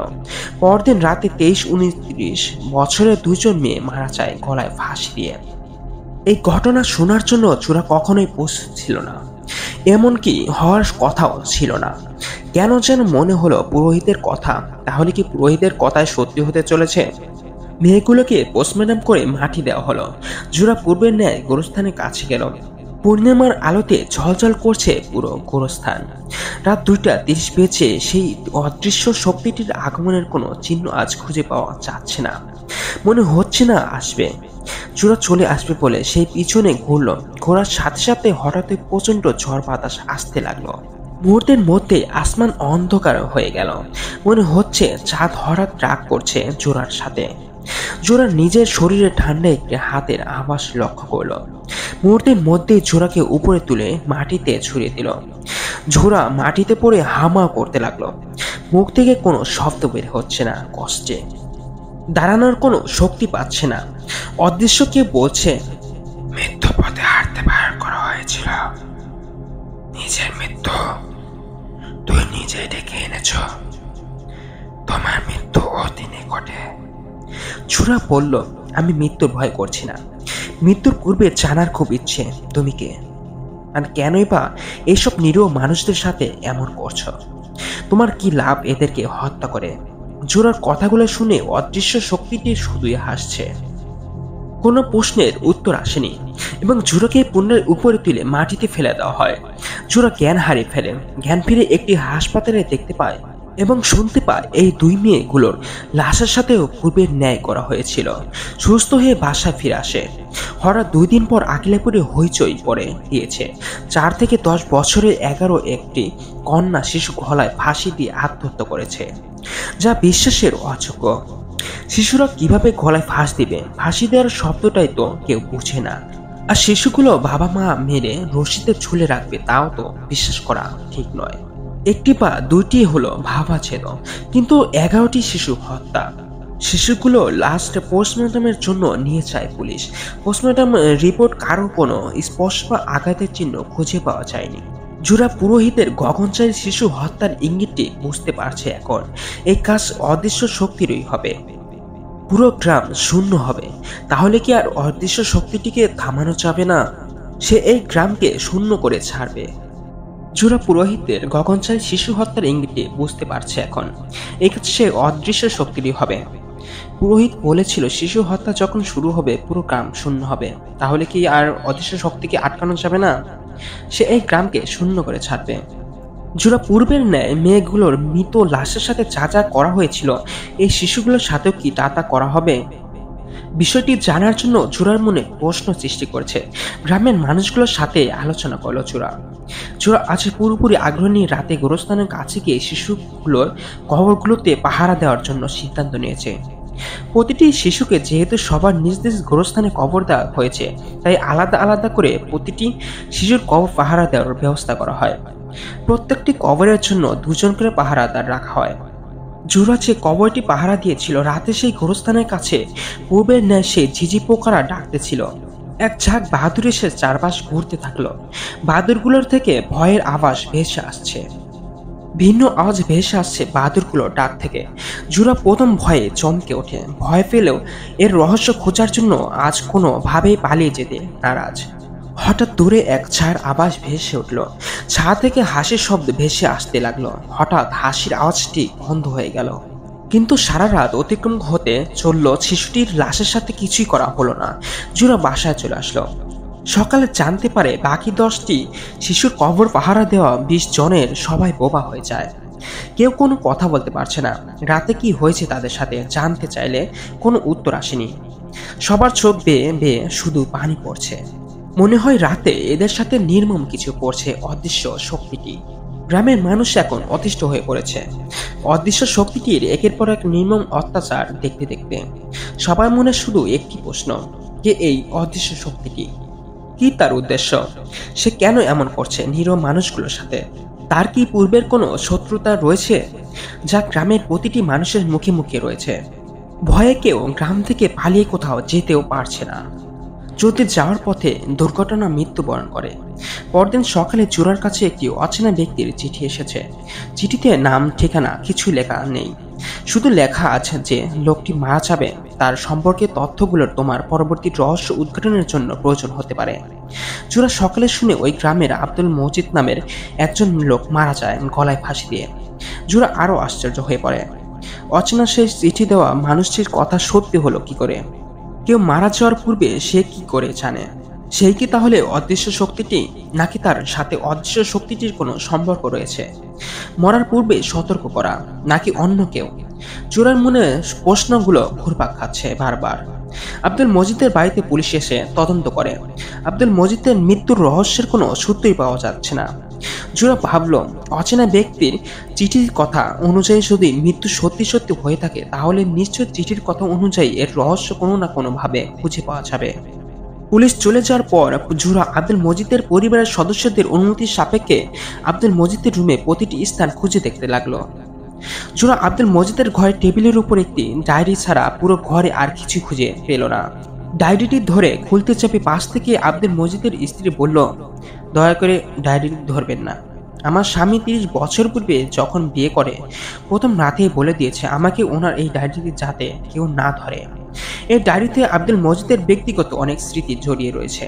পরদিন রাতে 23, 19, 30 বছরের 2 জন মেয়ে মারা যায় গলায় ফাঁসি দিয়ে। এই ঘটনা শোনার জন্য জুরা কখনোই প্রস্তুত ছিল না, এমনকি হওয়ার কথাও ছিল না। কেন যেন মনে হলো পুরোহিতের কথা। তাহলে কি পুরোহিতের কথায় সত্যি হতে চলেছে? মেয়েগুলোকে পোস্টমর্টম করে মাটি দেওয়া হলো। জুরা পূর্বের ন্যায় গোরস্থানের কাছে গেল। পূর্ণিমার আলোতে ঝলঝল করছে পুরো গোরস্থান। রাত 2:30 বেজে সেই অদৃশ্য শক্তিটির আগমনের কোনো চিহ্ন আজ খুঁজে পাওয়া যাচ্ছে না। মনে হচ্ছে না আসবে। জুরা চলে আসবে বলে সেই পিছনে ঘুরল। ঘোরার সাথে সাথে হঠাৎ প্রচন্ড ঝড় বাতাস আসতে লাগলো। মুহূর্তের মধ্যে আসমান অন্ধকার হয়ে গেল। মনে হচ্ছে চাঁদ হঠাৎ রাগ করছে জোরার সাথে। জোরা নিজের শরীরে ঠান্ডা একটি হাতের আভাস লক্ষ্য করল। মুহূর্তের মধ্যেই জোরাকে উপরে তুলে মাটিতে ছুঁড়ে দিল। জোরা মাটিতে পড়ে হামা করতে লাগলো। মুখ থেকে কোনো শব্দ বের হচ্ছে না, কষ্টে দাঁড়ানোর কোনো শক্তি পাচ্ছে না। অদৃশ্য কে বলছে, মৃত্যু পথে হাঁটতে বারণ করা হয়েছিল। নিজের মৃত্যু তুই নিজেই ডেকে এনেছ। তোমার মৃত্যু অতি নিকটে। জোরা বলল, আমি মৃত্যুর ভয় করছি না। মৃত্যুর পূর্বে জানার খুব ইচ্ছে, তুমি কে? আর কেনই বা এইসব নিরীহ মানুষদের সাথে এমন করছো? তোমার কি লাভ এদেরকে হত্যা করে? জোরার কথাগুলো শুনে অদৃশ্য শক্তিটি শুধুই হাসছে। কোনো প্রশ্নের উত্তর আসেনি এবং জোরাকে পুনরায় উপরে তুলে মাটিতে ফেলে দেওয়া হয়। জোরা জ্ঞান হারিয়ে ফেলে। জ্ঞান ফিরে একটি হাসপাতালে দেখতে পায় এবং শুনতে পায় এই 2 মেয়েগুলোর লাশের সাথেও পূর্বের ন্যায় করা হয়েছিল। সুস্থ হয়ে বাসায় ফিরে আসে। হঠাৎ 2 দিন পর আকিলাপুরে হইচই পড়ে গিয়েছে। 4 থেকে 10 বছরের 11 একটি কন্যা শিশু গলায় ফাঁসি দিয়ে আত্মহত্যা করেছে, যা বিশ্বাসের অযোগ্য। শিশুরা কিভাবে গলায় ফাঁস দিবে? ফাঁসি দেওয়ার শব্দটাই তো কেউ বুঝে না। আর শিশুগুলো বাবা মা মেরে রশিতে ঝুলে রাখবে, তাও তো বিশ্বাস করা ঠিক নয়। একটি বা 2টি হলো ভাবাচ্ছেদ, কিন্তু 11টি শিশু হত্যা। শিশুগুলো লাস্ট পোস্টমর্টমের জন্য নিয়ে যায় পুলিশ। পোস্টমর্টম রিপোর্ট কারো কোনো স্পর্শ বা আঘাতের চিহ্ন খুঁজে পাওয়া যায়নি। জোরা পুরোহিতের গগনচারী শিশু হত্যার ইঙ্গিতটি বুঝতে পারছে এখন। এই কাজ অদৃশ্য শক্তিরই হবে। পুরো গ্রাম শূন্য হবে। তাহলে কি আর অদৃশ্য শক্তিটিকে থামানো যাবে না? সে এই গ্রামকে শূন্য করে ছাড়বে। জোরা পুরোহিতের গগনচারী শিশু হত্যার ইঙ্গিতটি বুঝতে পারছে এখন। এই কাজ সে অদৃশ্য শক্তিরই হবে। পুরোহিত বলেছিল শিশু হত্যা যখন শুরু হবে পুরো গ্রাম শূন্য হবে। তাহলে কি আর অদৃশ্য শক্তিকে আটকানো যাবে না? সে এই গ্রামকে শূন্য করে ছাড়বে। জোরা পূর্বের ন্যায় মেয়েগুলোর মৃত লাশের সাথে যা যা করা হয়েছিল এই শিশুগুলোর সাথেও কি তা করা হবে? বিষয়টি জানার জন্য জোরার মনে প্রশ্ন সৃষ্টি করেছে। গ্রামের মানুষগুলোর সাথে আলোচনা করলো জোরা আজ পুরোপুরি আগ্রহ নিয়ে রাতে গোরস্থানের কাছে গিয়ে শিশুগুলোর কবরগুলোতে পাহারা দেওয়ার জন্য সিদ্ধান্ত নিয়েছে। প্রতিটি শিশুকে যেহেতু সবার নিজ নিজ গোরস্থানে কবর দেওয়া হয়েছে, তাই আলাদা আলাদা করে প্রতিটি শিশুর কবর পাহারা দেওয়ার ব্যবস্থা করা হয়। প্রত্যেকটি কবরের জন্য 2 জন করে পাহারাদার রাখা হয়। জোরা যে কবরটি পাহারা দিয়েছিল, রাতে সেই গোরস্থানের কাছে পূর্বের ন্যায় সেই ঝিঝি পোকারা ডাকতেছিল। এক ঝাঁক বাহাদুর এসে চারপাশ ঘুরতে থাকলো। বাহাদুরগুলোর থেকে ভয়ের আওয়াজ ভেসে আসছে, ভিন্ন আওয়াজ ভেসে আসছে বাহাদুরগুলোর ডাক থেকে। জোরা প্রথম ভয়ে চমকে ওঠে। ভয় পেলেও এর রহস্য খোঁজার জন্য আজ কোনোভাবেই পালিয়ে যেতে নারাজ। হঠাৎ দূরে এক ছায়ার আওয়াজ ভেসে উঠল। ছায়া থেকে হাসির শব্দ ভেসে আসতে লাগলো। হঠাৎ হাসির আওয়াজটি বন্ধ হয়ে গেল। কিন্তু সারা রাত অতিক্রম হতে চলল, শিশুটির লাশের সাথে কিছুই করা হলো না। জোরা বাসায় চলে আসলো। সকালে জানতে পারে বাকি 10টি শিশুর কবর পাহারা দেওয়া 20 জনের সবাই বোবা হয়ে যায়। কেউ কোনো কথা বলতে পারছে না। রাতে কি হয়েছে তাদের সাথে জানতে চাইলে কোনো উত্তর আসেনি। সবার চোখ বেয়ে বেয়ে শুধু পানি পড়ছে। মনে হয় রাতে এদের সাথে নির্মম কিছু পড়ছে অদৃশ্য শক্তিটি। গ্রামের মানুষ এখন অতিষ্ঠ হয়ে পড়েছে অদৃশ্য শক্তিটির একের পর এক নির্মম অত্যাচার দেখতে দেখতে। সবার মনে শুধু একটি প্রশ্ন, কে এই অদৃশ্য শক্তিটি? কি তার উদ্দেশ্য? সে কেন এমন করছে নিরীহ মানুষগুলোর সাথে? তার কি পূর্বের কোনো শত্রুতা রয়েছে যা গ্রামের প্রতিটি মানুষের মুখে মুখে রয়েছে? ভয়ে কেউ গ্রাম থেকে পালিয়ে কোথাও যেতেও পারছে না। যদি যাওয়ার পথে দুর্ঘটনা মৃত্যুবরণ করে। পরদিন সকালে জোরার কাছে একটি অচেনা ব্যক্তির চিঠি এসেছে। চিঠিতে নাম ঠিকানা কিছু লেখা নেই, শুধু লেখা আছে যে লোকটি মারা যাবে, তার সম্পর্কে তথ্যগুলোর তোমার পরবর্তী রহস্য উদ্ঘাটনের জন্য প্রয়োজন হতে পারে। জোরা সকালে শুনে ওই গ্রামের আব্দুল মজিদ নামের একজন লোক মারা যায় গলায় ফাঁসি দিয়ে। জোরা আরো আশ্চর্য হয়ে পড়ে। অচেনা সেই চিঠি দেওয়া মানুষটির কথা সত্যি হলো কি করে? কেউ মারা যাওয়ার পূর্বে সে কি করে জানে? সেই কি তাহলে অদৃশ্য শক্তিটি, নাকি তার সাথে অদৃশ্য শক্তিটির কোনো সম্পর্ক রয়েছে? মরার পূর্বে সতর্ক করা, নাকি অন্য কেউ? জোরার মনে প্রশ্নগুলো ঘুরপাক খাচ্ছে বারবার। আব্দুল মজিদের বাড়িতে পুলিশ এসে তদন্ত করে। আব্দুল মজিদের মৃত্যুর রহস্যের কোনো সূত্রই পাওয়া যাচ্ছে না। জোরা ভাবল, অচেনা ব্যক্তির চিঠির কথা অনুযায়ী যদি মৃত্যু সত্যি সত্যি হয়ে থাকে, তাহলে নিশ্চয় চিঠির কথা অনুযায়ী এর রহস্য কোনো না কোনো ভাবে খুঁজে পাওয়া যাবে। পুলিশ চলে যাওয়ার পর জোরা আব্দুল মজিদের পরিবারের সদস্যদের অনুমতির সাপেক্ষে আব্দুল মজিদের রুমে প্রতিটি স্থান খুঁজে দেখতে লাগলো। জোরা আব্দুল মজিদের ঘরের টেবিলের উপর একটি ডায়েরি ছাড়া পুরো ঘরে আর কিছু খুঁজে পেল না। ডায়েরিটি ধরে খুলতে চাপে পাশ থেকে আব্দুল মজিদের স্ত্রী বলল, দয়া করে ডায়েরিটি ধরবেন না। আমার স্বামী 30 বছর পূর্বে যখন বিয়ে করে, প্রথম রাতেই বলে দিয়েছে আমাকে ওনার এই ডায়েরিটি যাতে কেউ না ধরে। এই ডায়েরিতে আব্দুল মজিদের ব্যক্তিগত অনেক স্মৃতি জড়িয়ে রয়েছে।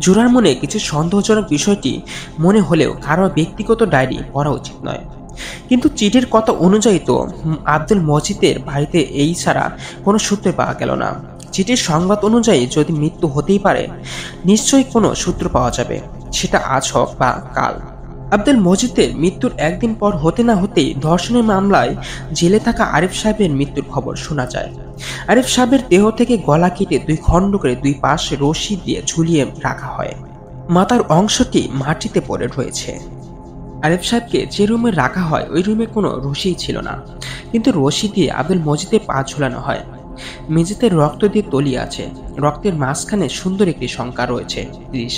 জোরার মনে কিছু সন্দেহজনক বিষয়টি মনে হলেও কারো ব্যক্তিগত ডায়েরি পড়া উচিত নয়। কিন্তু চিঠির কথা অনুযায়ী তো আব্দুল মজিদের বাড়িতে এই ছাড়া কোনো সূত্র পাওয়া গেল না। চিঠির সংবাদ অনুযায়ী যদি মৃত্যু হতেই পারে, নিশ্চয়ই কোনো সূত্র পাওয়া যাবে, সেটা আজ হোক বা কাল। আব্দুল মজিদের মৃত্যুর একদিন পর হতে না হতেই ধর্ষণের মামলায় জেলে থাকা আরিফ সাহেবের মৃত্যুর খবর শোনা যায়। আরিফ সাহেবের দেহ থেকে গলা কেটে 2 খণ্ড করে 2 পাশে রশি দিয়ে ঝুলিয়ে রাখা হয়। মাথার অংশটি মাটিতে পড়ে রয়েছে। আরিফ সাহেবকে যে রুমে রাখা হয় ওই রুমে কোনো রশিই ছিল না, কিন্তু রশি দিয়ে আব্দুল মজিদের পা ঝুলানো হয়। মেঝেতে রক্ত দিয়ে তলিয়ে আছে। রক্তের মাঝখানে সুন্দর একটি সংখ্যা রয়েছে, 30।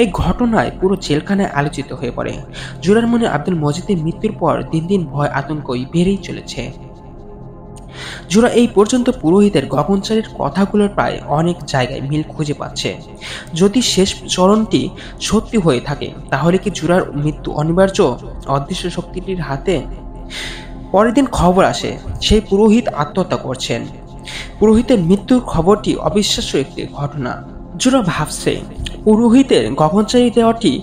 এই ঘটনায় পুরো জেলখানায় আলোচিত হয়ে পড়ে। জোরার মনে আব্দুল মজিদের মৃত্যুর পর দিন দিন ভয় আতঙ্কই বেড়েই চলেছে। জোরা এই পর্যন্ত পুরোহিতের গগনচারীর কথাগুলোর প্রায় অনেক জায়গায় মিল খুঁজে পাচ্ছে। যদি শেষ চরণটি সত্যি হয়ে থাকে, তাহলে কি জোরার মৃত্যু অনিবার্য অদৃশ্য শক্তিটির হাতে? পরের দিন খবর আসে সেই পুরোহিত আত্মহত্যা করছেন। পুরোহিতের মৃত্যুর খবরটি অবিশ্বাস্য একটি ঘটনা। জোরা ভাবছে, পুরোহিতের গগনচারী দেওয়াটি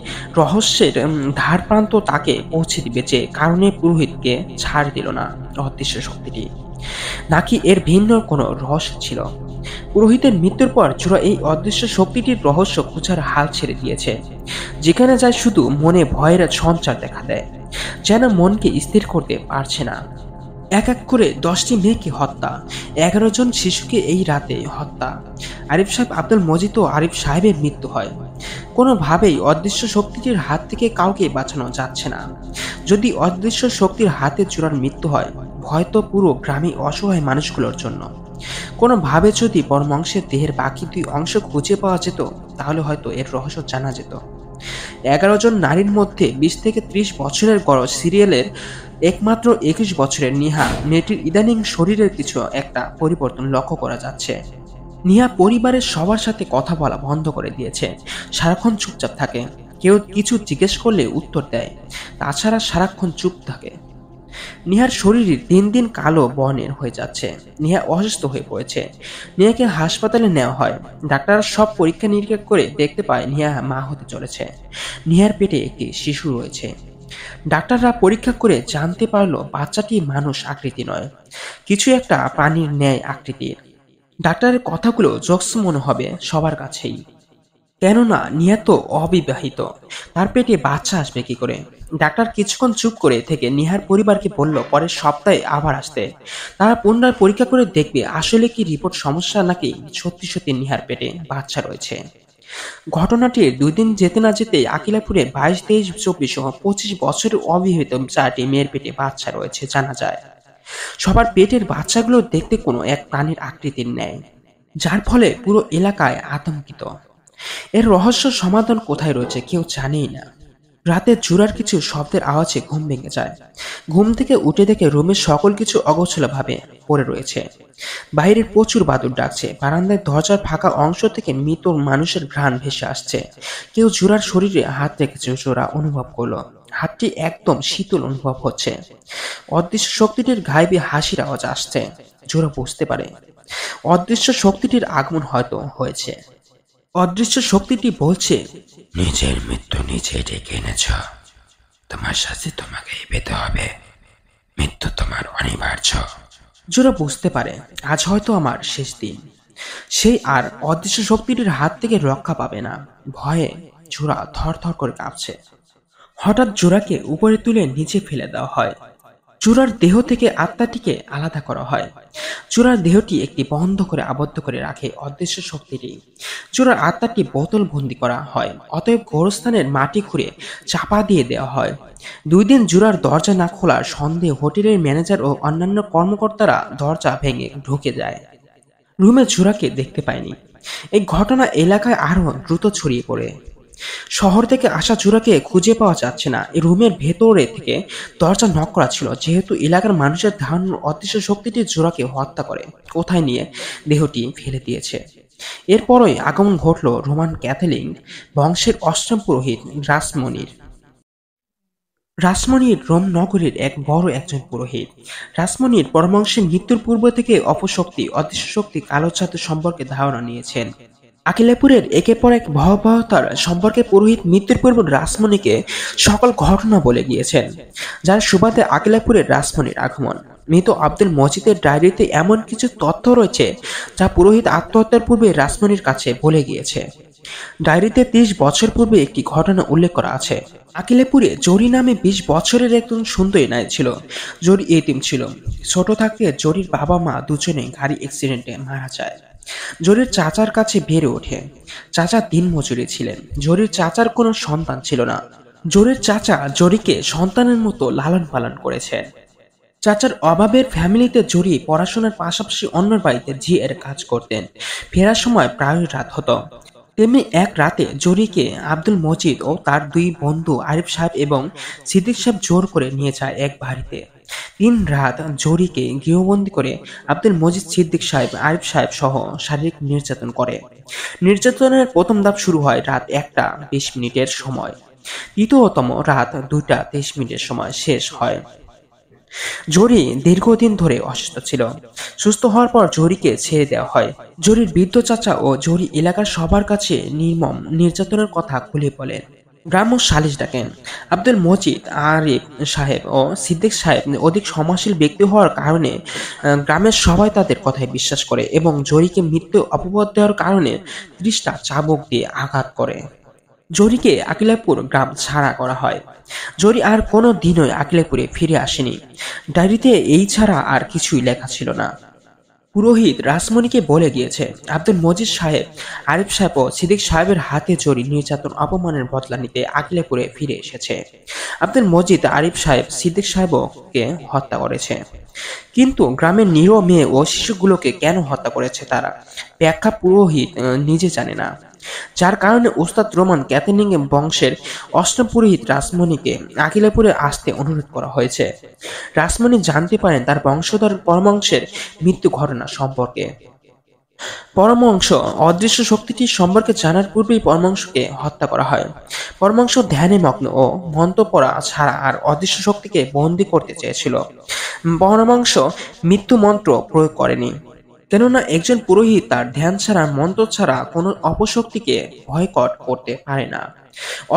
রহস্যের ধার প্রান্ত তাকে পৌঁছে দিবে, যে কারণে পুরোহিতকে ছাড় দিল না অদৃশ্য শক্তিটি, নাকি এর ভিন্ন কোনো রহস্য ছিল। পুরোহিতের মৃত্যুর পর জোরা এই অদৃশ্য শক্তিটির রহস্য খোঁজার হাল ছেড়ে দিয়েছে। যেখানে যায় শুধু মনে ভয়ের সঞ্চার দেখা দেয়, যেন মনকে স্থির করতে পারছে না। এক এক করে 10টি মেয়েকে হত্যা, 11 জন শিশুকে এই রাতে হত্যা। আরিফ সাহেব আব্দুল মজিদ ও আরিফ সাহেবের মৃত্যু হয়। কোনোভাবেই অদৃশ্য শক্তিটির হাত থেকে কাউকে বাঁচানো যাচ্ছে না। যদি অদৃশ্য শক্তির হাতে জোড়ার মৃত্যু হয়, ভয় তো পুরো গ্রামে অসহায় মানুষগুলোর জন্য। কোনোভাবে যদি পরমাংশের দেহের বাকি 2 অংশ খুঁজে পাওয়া যেত, তাহলে হয়তো এর রহস্য জানা যেত। 11 জন নারীর মধ্যে 20 থেকে 30 বছরের গড় সিরিয়ালের একমাত্র 21 বছরের নিহা মেয়েটির ইদানিং শরীরের কিছু একটা পরিবর্তন লক্ষ্য করা যাচ্ছে। নিহা পরিবারের সবার সাথে কথা বলা বন্ধ করে দিয়েছে, সারাক্ষণ চুপচাপ থাকে। কেউ কিছু জিজ্ঞেস করলে উত্তর দেয়, তাছাড়া সারাক্ষণ চুপ থাকে। নিহার শরীর দিন দিন কালো বর্ণের হয়ে যাচ্ছে। নিহা অসুস্থ হয়ে পড়েছে। নিহাকে হাসপাতালে নেওয়া হয়। ডাক্তাররা সব পরীক্ষা নিরীক্ষা করে দেখতে পায় নিহা মা হতে চলেছে। নিহার পেটে একটি শিশু রয়েছে। ডাক্তাররা পরীক্ষা করে জানতে পারলো বাচ্চাটি মানুষ আকৃতি নয়, কিছু একটা প্রাণীর ন্যায় আকৃতির। ডাক্তারের কথাগুলো জোকস মনে হবে সবার কাছেই, কেননা নিহা তো অবিবাহিত, তার পেটে বাচ্চা আসবে কি করে। ডাক্তার কিছুক্ষণ চুপ করে থেকে নিহার পরিবারকে বলল পরের সপ্তাহে আবার আসতে। তারা পুনরায় পরীক্ষা করে দেখবে আসলে কি রিপোর্ট সমস্যা নাকি সত্যি সত্যি নিহার পেটে বাচ্চা রয়েছে। ঘটনাটির 2 দিন যেতে না যেতে আকিলাপুরে 22, 23, 24 ও 25 বছরের অবিবাহিত 4টি মেয়ের পেটে বাচ্চা রয়েছে জানা যায়। সবার পেটের বাচ্চাগুলো দেখতে কোনো এক প্রাণীর আকৃতির ন্যায়, যার ফলে পুরো এলাকায় আতঙ্কিত। এর রহস্য সমাধান কোথায় রয়েছে কেউ জানেই না। রাতে জোরার কিছু শব্দের আওয়াজে ঘুম ভেঙে যায়। ঘুম থেকে উঠে দেখে রুমের সকল কিছু অগোছালোভাবে পড়ে রয়েছে। বাইরে প্রচুর বাদুড় ডাকছে। বারান্দায় দরজার ফাঁকা অংশ থেকে মৃত মানুষের ঘ্রাণ ভেসে আসছে। কেউ জোরার শরীরে হাত রেখেছে। জোরা অনুভব করলো হাতটি একদম শীতল অনুভব হচ্ছে। অদৃশ্য শক্তিটির গায়েবী হাসির আওয়াজ আসছে। জোরা বুঝতে পারে অদৃশ্য শক্তিটির আগমন হয়তো হয়েছে। অদৃশ্য শক্তিটি বলছে, নিজের মৃত্যু নিজে ডেকে এনেছ, তোমার শাস্তি তোমাকেই পেতে হবে। মৃত্যু তোমার অনিবার্য। জোরা বুঝতে পারে আজ হয়তো আমার শেষ দিন। সেই আর অদৃশ্য শক্তিটির হাত থেকে রক্ষা পাবে না। ভয়ে জোরা থরথর করে কাঁপছে। হঠাৎ জোরাকে উপরে তুলে নিচে ফেলে দেওয়া হয়। জোরার দেহ থেকে আত্মাটিকে আলাদা করা হয়। জোরার দেহটি একটি বন্ধ করে আবদ্ধ করে রাখে অদৃশ্য শক্তিটি। জোরার আত্মাটি বোতল বন্দি করা হয়। অতএব গোরস্থানের মাটি খুঁড়ে চাপা দিয়ে দেওয়া হয়। 2 দিন জোরার দরজা না খোলার সন্দেহে হোটেলের ম্যানেজার ও অন্যান্য কর্মকর্তারা দরজা ভেঙে ঢুকে যায়। রুমে জোরাকে দেখতে পায়নি। এই ঘটনা এলাকায় আরো দ্রুত ছড়িয়ে পড়ে। শহর থেকে আসা জোরাকে খুঁজে পাওয়া যাচ্ছে না। এই রুমের ভেতরে থেকে দরজা নক করা ছিল, যেহেতু এলাকার মানুষের ধারণার অদৃশ্য শক্তিটি জোরাকে হত্যা করে কোথায় নিয়ে দেহটি ফেলে দিয়েছে। এরপরই আগমন ঘটল রোমান ক্যাথলিক বংশের 8ম পুরোহিত রাসমনির। রাসমনির রোম নগরীর এক বড় একজন পুরোহিত। রাসমনির পরমাংশের মৃত্যুর পূর্ব থেকে অপশক্তি, অদৃশ্য শক্তি, কালো জাদু সম্পর্কে ধারণা নিয়েছেন। আকিলাপুরের একের পর এক ভয়াবহতার সম্পর্কে পুরোহিত মৃত্যুর পূর্ব রাসমনিকে সকল ঘটনা বলে গিয়েছেন, যার সুবাদে আকিলাপুরের রাসমনির আগমন। মৃত আব্দুল মজিদের ডায়েরিতে এমন কিছু তথ্য রয়েছে যা পুরোহিত আত্মহত্যার পূর্বে রাসমনির কাছে বলে গিয়েছে। ডায়েরিতে 30 বছর পূর্বে একটি ঘটনা উল্লেখ করা আছে। আকিলাপুরে জরি নামে 20 বছরের একজন সুন্দরী নারী ছিল। জরি এতিম ছিল। ছোট থাকতে জরির বাবা মা দুজনে গাড়ি অ্যাক্সিডেন্টে মারা যায়। জরির চাচার কাছে বেড়ে ওঠে। চাচা দিনমজুরি ছিলেন। জরির চাচার কোনো সন্তান ছিল না। জরির চাচা জরিকে সন্তানের মতো লালন পালন করেছে। চাচার অভাবের ফ্যামিলিতে জরি পড়াশোনার পাশাপাশি অন্যের বাড়িতে জিএর কাজ করতেন। ফেরার সময় প্রায় রাত হতো। তেমনি এক রাতে জরিকে আব্দুল মজিদ ও তার 2 বন্ধু আরিফ সাহেব এবং সিদ্দিক সাহেব জোর করে নিয়ে যায় এক বাড়িতে। 3 রাত জরিকে গৃহবন্দী করে আব্দুল মজিদ, সিদ্দিক সাহেব, আরিফ সাহেব সহ শারীরিক নির্যাতন করে। নির্যাতনের প্রথম ধাপ শুরু হয় রাত 1টা 20 মিনিটের সময়। তৃতীয়তম রাত 2টা 23 মিনিটের সময় শেষ হয়। জরি দীর্ঘদিন ধরে অসুস্থ ছিল। সুস্থ হওয়ার পর জরিকে ছেড়ে দেওয়া হয়। জরির বৃদ্ধ চাচা ও জরি এলাকার সবার কাছে নির্মম নির্যাতনের কথা খুলে বলেন। গ্রাম্য সালিশ ডাকেন। আব্দুল মজিদ, আরিফ সাহেব ও সিদ্দিক সাহেব অধিক ক্ষমাশীল ব্যক্তি হওয়ার কারণে গ্রামের সবাই তাদের কথায় বিশ্বাস করে এবং জরিকে মৃত্যু অপবাদ দেওয়ার কারণে 30টা চাবুক দিয়ে আঘাত করে। জরিকে আকিলাপুর গ্রাম ছাড়া করা হয়। জরি আর কোনো দিনই আকিলাপুরে ফিরে আসেনি। ডায়েরিতে এই ছাড়া আর কিছুই লেখা ছিল না। পুরোহিত রাসমণিকে বলে গিয়েছে আব্দুল মজিদ সাহেব, আরিফ সাহেব ও সিদ্দিক সাহেবের হাতে জড়ি নির্যাতন অপমানের বদলা নিতে আকিলাপুরে ফিরে এসেছে। আব্দুল মজিদ, আরিফ সাহেব, সিদ্দিক সাহেবকে হত্যা করেছে। কিন্তু গ্রামের নিরীহ মেয়ে ও শিশুগুলোকে কেন হত্যা করেছে তারা ব্যাখ্যা পুরোহিত নিজে জানে না। যার কারণে উস্তাদ রোমান ক্যাথলিক বংশের অষ্টম পুরোহিত রাসমণিকে আকিলাপুরে আসতে অনুরোধ করা হয়েছে। রাসমণি জানতে পারেন তার বংশধর পরমাংশের মৃত্যু ঘটনা সম্পর্কে। পরমাংশ অদৃশ্য শক্তিটির সম্পর্কে জানার পূর্বেই পরমাংশকে হত্যা করা হয়। পরমাংশ ধ্যানে মগ্ন ও মন্ত্র পড়া ছাড়া আর অদৃশ্য শক্তিকে বন্দী করতে চেয়েছিল। পরমাংশ মৃত্যু মন্ত্র প্রয়োগ করেনি, কেননা একজন পুরোহিত তার ধ্যান ছাড়া, মন্ত্র ছাড়া কোনো অপশক্তিকে ভয়কট করতে পারে না।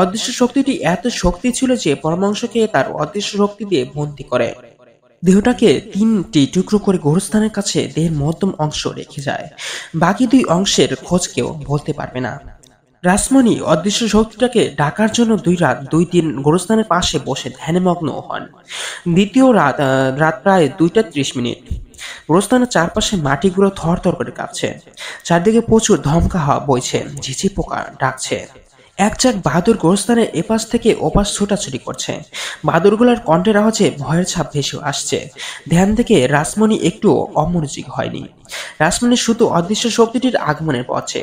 অদৃশ্য শক্তিটি এত শক্তি ছিল যে পরমাংশকে তার অদৃশ্য শক্তি দিয়ে বন্দী করে। দেহটাকে 3টি টুকরো করে গোরস্থানের কাছে দেহের মধ্যম অংশ রেখে যায়। বাকি 2 অংশের খোঁজ কেউ বলতে পারবে না। রাসমণি অদৃশ্য শক্তিটাকে ডাকার জন্য 2 রাত 2 দিন গোরস্থানের পাশে বসে ধ্যানমগ্ন হন। দ্বিতীয় রাত প্রায় 2:30। গোরস্থানের চারপাশে মাটিগুলো থরথর করে কাঁপছে। চারদিকে প্রচুর ধমকা হাওয়া বইছে, ঝিঝি পোকা ডাকছে। এক চাক বাহাদুর গোরস্থানের এপাশ থেকে ওপাশ ছোটাছুটি করছে। বাহাদুরগুলার কণ্ঠের আওয়াজে ভয়ের ছাপ ভেসে আসছে। ধ্যান থেকে রাসমণি একটুও অমনোযোগী হয়নি। রাসমণি শুধু অদৃশ্য শক্তিটির আগমনের পথে।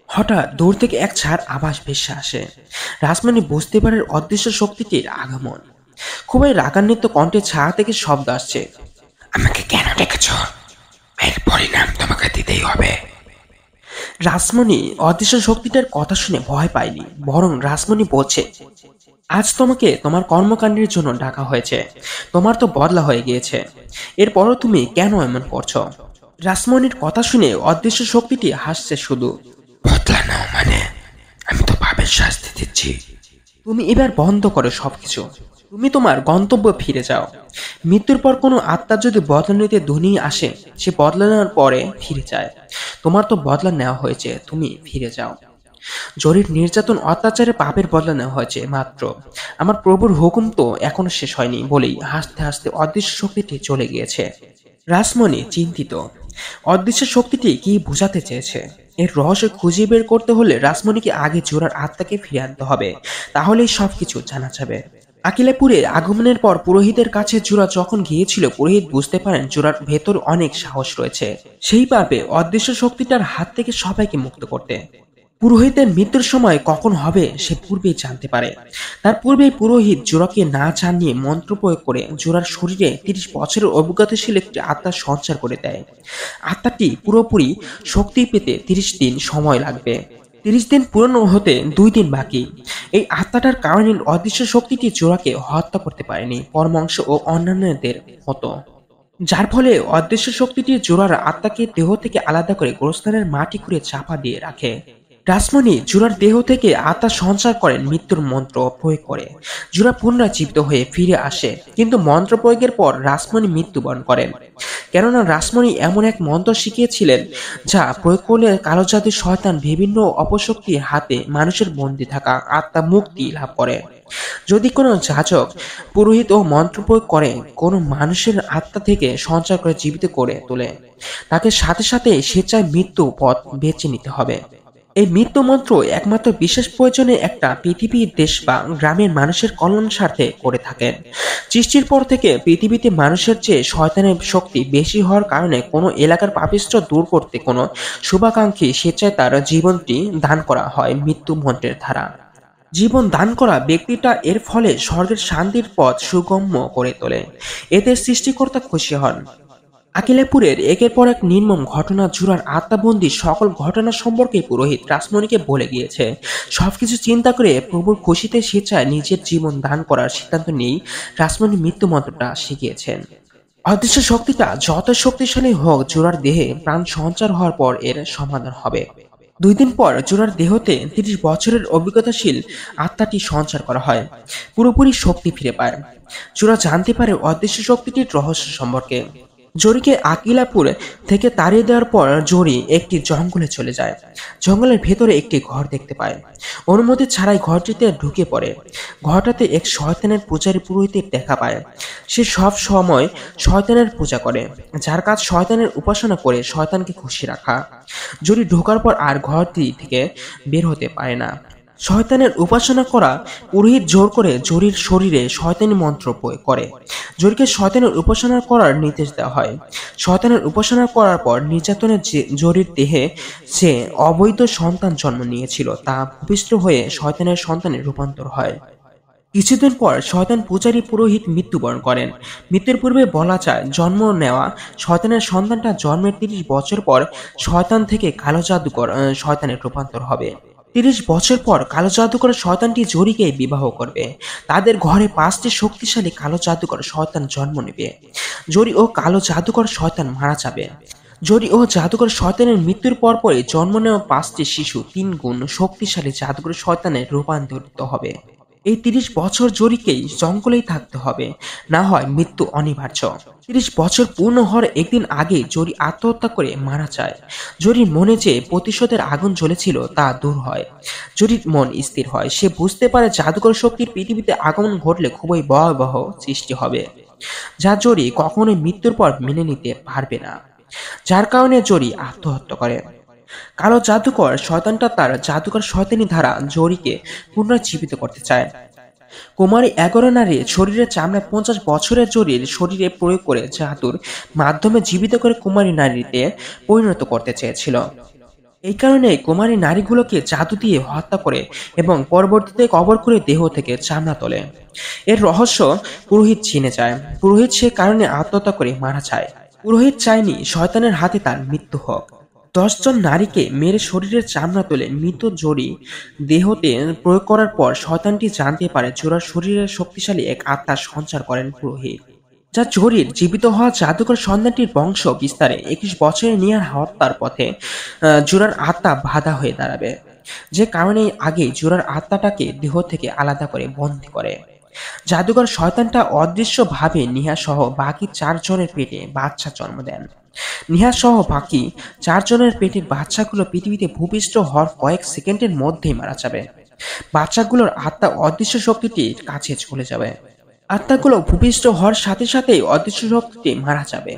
হঠাৎ দূর থেকে এক ছাড় আভাস ভেসে আসে। রাসমণি বুঝতে পারে অদৃশ্য শক্তিটির আগমন। খুবই রাগান্বিত কণ্ঠে ছায়া থেকে শব্দ আসছে। আমাকে কেন ডেকেছ? এর পরিণাম তোমাকে দিতেই হবে। রাসমণি অদৃশ্য শক্তিটার কথা শুনে ভয় পায়নি, বরং রাসমণি বলছে, আজ তোমাকে তোমার কর্মকাণ্ডের জন্য ডাকা হয়েছে। তোমার তো বদলা হয়ে গিয়েছে, এরপরও তুমি কেন এমন করছো? রাসমণির কথা শুনে অদৃশ্য শক্তিটি হাসছে শুধু। বদলা নাও মানে? আমি তো পাপের শাস্তি দিচ্ছি। তুমি এবার বন্ধ করো সবকিছু। তুমি তোমার গন্তব্য ফিরে যাও। মৃত্যুর পর কোনো আত্মা যদি বদলা নিতে দুনিয়া আসে, সে বদলা নেওয়ার পরে ফিরে যায়। তোমার তো বদলা নেওয়া হয়েছে, তুমি ফিরে যাও। জরির নির্যাতন অত্যাচারে পাপের বদলা নেওয়া হয়েছে মাত্র। আমার প্রভুর হুকুম তো এখনো শেষ হয়নি বলেই হাসতে হাসতে অদৃশ্য শক্তিটি চলে গিয়েছে। রাসমণি চিন্তিত, অদৃশ্য শক্তিটি কি বোঝাতে চেয়েছে? এর রহস্য খুঁজে বের করতে হলে রাসমণিকে আগে জোড়ার আত্মাকে ফিরে আনতে হবে, তাহলেই সবকিছু জানা যাবে। আকিলাপুরে আগমনের পর পুরোহিতের কাছে জোড়া যখন গিয়েছিল, পুরোহিত বুঝতে পারেন জোড়ার ভেতর অনেক সাহস রয়েছে। সেই পারবে অদৃশ্য শক্তিটার হাত থেকে সবাইকে মুক্ত করতে। পুরোহিতের মৃত্যুর সময় কখন হবে সে পূর্বেই জানতে পারে। তার পূর্বেই পুরোহিত জোড়াকে না জানিয়ে মন্ত্র প্রয়োগ করে জোড়ার শরীরে 30 বছরের অভিজ্ঞতাশীল একটি আত্মা সঞ্চার করে দেয়। আত্মাটি পুরোপুরি শক্তি পেতে 30 দিন সময় লাগবে। 30 দিন পূর্ণ হতে 2 দিন বাকি। এই আত্মাটার কারণে অদৃশ্য শক্তিটি জোড়াকে হত্যা করতে পারেনি পরমাংশ ও অন্যান্যদের মতো, যার ফলে অদৃশ্য শক্তিটি জোড়ার আত্মাকে দেহ থেকে আলাদা করে গোরস্থানের মাটি খুঁড়ে চাপা দিয়ে রাখে। রাসমণি জোড়ার দেহ থেকে আত্মা সঞ্চার করেন মৃত্যুর মন্ত্র প্রয়োগ করে। জোড়া পুনরাজীবিত হয়ে ফিরে আসে, কিন্তু মন্ত্র প্রয়োগের পর রাসমণি মৃত্যুবরণ করেন। কেননা রাসমণি এমন এক মন্ত্র শিখিয়েছিলেন যা প্রয়োগ করলে কালো জাদুর শয়তান বিভিন্ন অপশক্তির হাতে মানুষের বন্দী থাকা আত্মা মুক্তি লাভ করে। যদি কোনো যাজক, পুরোহিত ও মন্ত্র প্রয়োগ করে কোনো মানুষের আত্মা থেকে সঞ্চার করে জীবিত করে তোলে, তাকে সাথে সাথে স্বেচ্ছায় মৃত্যু পথ বেছে নিতে হবে। এই মৃত্যু মন্ত্র একমাত্র বিশেষ প্রয়োজনে একটা পৃথিবীর দেশ বা গ্রামের মানুষের কল্যাণ স্বার্থে করে থাকেন। সৃষ্টির পর থেকে পৃথিবীতে মানুষের চেয়ে শয়তানের শক্তি বেশি হওয়ার কারণে কোনো এলাকার পাপিষ্ঠ দূর করতে কোনো শুভাকাঙ্ক্ষী স্বেচ্ছায় তার জীবনটি দান করা হয় মৃত্যু মন্ত্রের দ্বারা। জীবন দান করা ব্যক্তিটা এর ফলে স্বর্গের শান্তির পথ সুগম্য করে তোলে। এতে সৃষ্টিকর্তা খুশি হন। আকিলাপুরের একের পর এক নির্মম ঘটনা জুড়ার আত্মাবন্দী সকল ঘটনা সম্পর্কে পুরোহিত রাসমণিকে বলে গিয়েছে। সবকিছু চিন্তা করে প্রভুর খুশিতে স্বেচ্ছায় নিজের জীবন দান করার সিদ্ধান্ত নিয়েই রাসমণি মৃত্যু মন্ত্রটা শিখিয়েছেন। অদৃশ্য শক্তিটা যত শক্তিশালী হোক, জোড়ার দেহে প্রাণ সঞ্চার হওয়ার পর এর সমাধান হবে। 2 দিন পর জোড়ার দেহতে 30 বছরের অভিজ্ঞতাশীল আত্মাটি সঞ্চার করা হয়। পুরোপুরি শক্তি ফিরে পায়। জোড়া জানতে পারে অদৃশ্য শক্তিটির রহস্য সম্পর্কে। জরিকে আকিলাপুর থেকে তাড়িয়ে দেওয়ার পর জরি একটি জঙ্গলে চলে যায়। জঙ্গলের ভেতরে একটি ঘর দেখতে পায়। অনুমতি ছাড়াই ঘরটিতে ঢুকে পড়ে। ঘরটাতে এক শয়তানের পূজারী পুরোহিতের দেখা পায়। সে সব সময় শয়তানের পূজা করে, যার কাজ শয়তানের উপাসনা করে শয়তানকে খুশি রাখা। জরি ঢোকার পর আর ঘরটি থেকে বের হতে পারে না। শয়তানের উপাসনা করা পুরোহিত জোর করে জরির শরীরে শয়তানি মন্ত্র প্রয়োগ করে। জরিকে শয়তানের উপাসনা করার নির্দেশ দেওয়া হয়। শয়তানের উপাসনা করার পর নির্যাতনের জরির দেহে সে অবৈধ সন্তান জন্ম নিয়েছিল তা ভূপিষ্ঠ হয়ে শয়তানের সন্তানে রূপান্তর হয়। কিছুদিন পর শয়তান পূজারী পুরোহিত মৃত্যুবরণ করেন। মৃত্যুর পূর্বে বলা যায় জন্ম নেওয়া শয়তানের সন্তানটা জন্মের ৩০ বছর পর শয়তান থেকে কালো জাদুকর শয়তানে রূপান্তর হবে। ৩০ বছর পর কালো জাদুকর শয়তানটি জরিকে বিবাহ করবে। তাদের ঘরে ৫টি শক্তিশালী কালো জাদুকর শয়তান জন্ম নেবে। জরি ও কালো জাদুকর শয়তান মারা যাবে। জরি ও জাদুকর শয়তানের মৃত্যুর পরপরই জন্ম নেওয়া ৫টি শিশু ৩ গুণ শক্তিশালী জাদুকর শয়তানে রূপান্তরিত হবে। এই ৩০ বছর জরিকেই জঙ্গলেই থাকতে হবে, না হয় মৃত্যু অনিবার্য। ৩০ বছর পূর্ণ হওয়ার একদিন আগে জরি আত্মহত্যা করে মারা যায়। জরির মনে যে প্রতিশোধের আগুন জ্বলেছিল তা দূর হয়। জরির মন স্থির হয়। সে বুঝতে পারে জাদুকর শক্তির পৃথিবীতে আগমন ঘটলে খুবই ভয়াবহ সৃষ্টি হবে, যা জরি কখনোই মৃত্যুর পর মেনে নিতে পারবে না। যার কারণে জরি আত্মহত্যা করে। কালো জাদুকর শয়তানটা তার জাদুকর শয়তানি ধারা জরিকে পুনরুজ্জীবিত করতে চায়। কুমারী 11 নারীর শরীরের চামড়া 50 বছরের জরির শরীরে প্রয়োগ করে জাদুর মাধ্যমে জীবিত করে কুমারী নারীতে পরিণত করতে চেয়েছিল। এই কারণে কুমারী নারীগুলোকে জাদু দিয়ে হত্যা করে এবং পরবর্তীতে কবর করে দেহ থেকে চামড়া তোলে। এর রহস্য পুরোহিত চিনে যায়। পুরোহিত সে কারণে আত্মহত্যা করে মারা যায়। পুরোহিত চায়নি শয়তানের হাতে তার মৃত্যু হোক। 10 জন নারীকে মেরে শরীরের চামড়া তুলে মৃত জরি দেহতে প্রয়োগ করার পর শয়তানটি জানতে পারে জোড়ার শরীরের শক্তিশালী এক আত্মা সঞ্চার করেন পুরোহিত, যা জরির জীবিত হওয়া জাদুকর সন্তানটির বংশ বিস্তারে 21 বছরের নিয়ার হত্যার পথে জোড়ার আত্মা বাধা হয়ে দাঁড়াবে, যে কারণে আগে জোড়ার আত্মাটাকে দেহ থেকে আলাদা করে বন্দী করে। জাদুকর শয়তানটা অদৃশ্যভাবে নিহা সহ বাকি 4 জনের পেটে বাচ্চা জন্ম দেন। নিহা সহ বাকি 4 জনের পেটের বাচ্চাগুলো পৃথিবীতে ভূপিষ্ঠ হওয়ার কয়েক সেকেন্ডের মধ্যেই মারা যাবে। বাচ্চাগুলোর আত্মা অদৃশ্য শক্তিটির কাছে চলে যাবে। আত্মাগুলো ভূপিষ্ঠ হওয়ার সাথে সাথেই অদৃশ্য শক্তিটি মারা যাবে।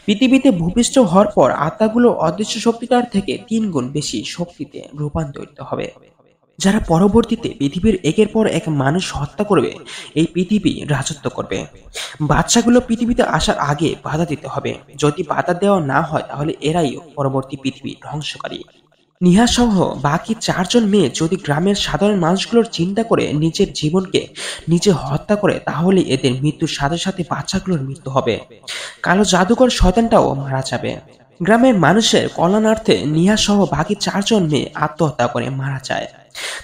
পৃথিবীতে ভূপিষ্ঠ হওয়ার পর আত্মাগুলো অদৃশ্য শক্তিটার থেকে 3 গুণ বেশি শক্তিতে রূপান্তরিত হবে, যারা পরবর্তীতে পৃথিবীর একের পর এক মানুষ হত্যা করবে, এই পৃথিবী রাজত্ব করবে। বাচ্চাগুলো পৃথিবীতে আসার আগে বাধা দিতে হবে। যদি বাধা দেওয়া না হয় তাহলে এরাই পরবর্তী পৃথিবী ধ্বংসকারী। নিহা সহ বাকি 4 জন মেয়ে যদি গ্রামের সাধারণ মানুষগুলোর চিন্তা করে নিজের জীবনকে নিজে হত্যা করে, তাহলে এদের মৃত্যুর সাথে সাথে বাচ্চাগুলোর মৃত্যু হবে। কালো জাদুকর শয়তানটাও মারা যাবে। গ্রামের মানুষের কল্যাণার্থে নিহা সহ বাকি 4 জন মেয়ে আত্মহত্যা করে মারা যায়।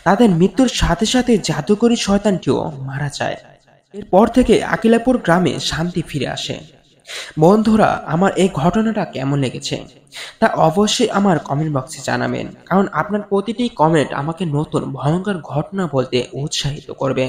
তাদের মৃত্যুর সাথে সাথে জাদুকরী শয়তানটিও মারা যায়। এরপর থেকে আকিলাপুর গ্রামে শান্তি ফিরে আসে। বন্ধুরা, আমার এই ঘটনাটা কেমন লেগেছে তা অবশ্যই আমার কমেন্ট বক্সে জানাবেন, কারণ আপনার প্রতিটি কমেন্ট আমাকে নতুন ভয়ঙ্কর ঘটনা বলতে উৎসাহিত করবে।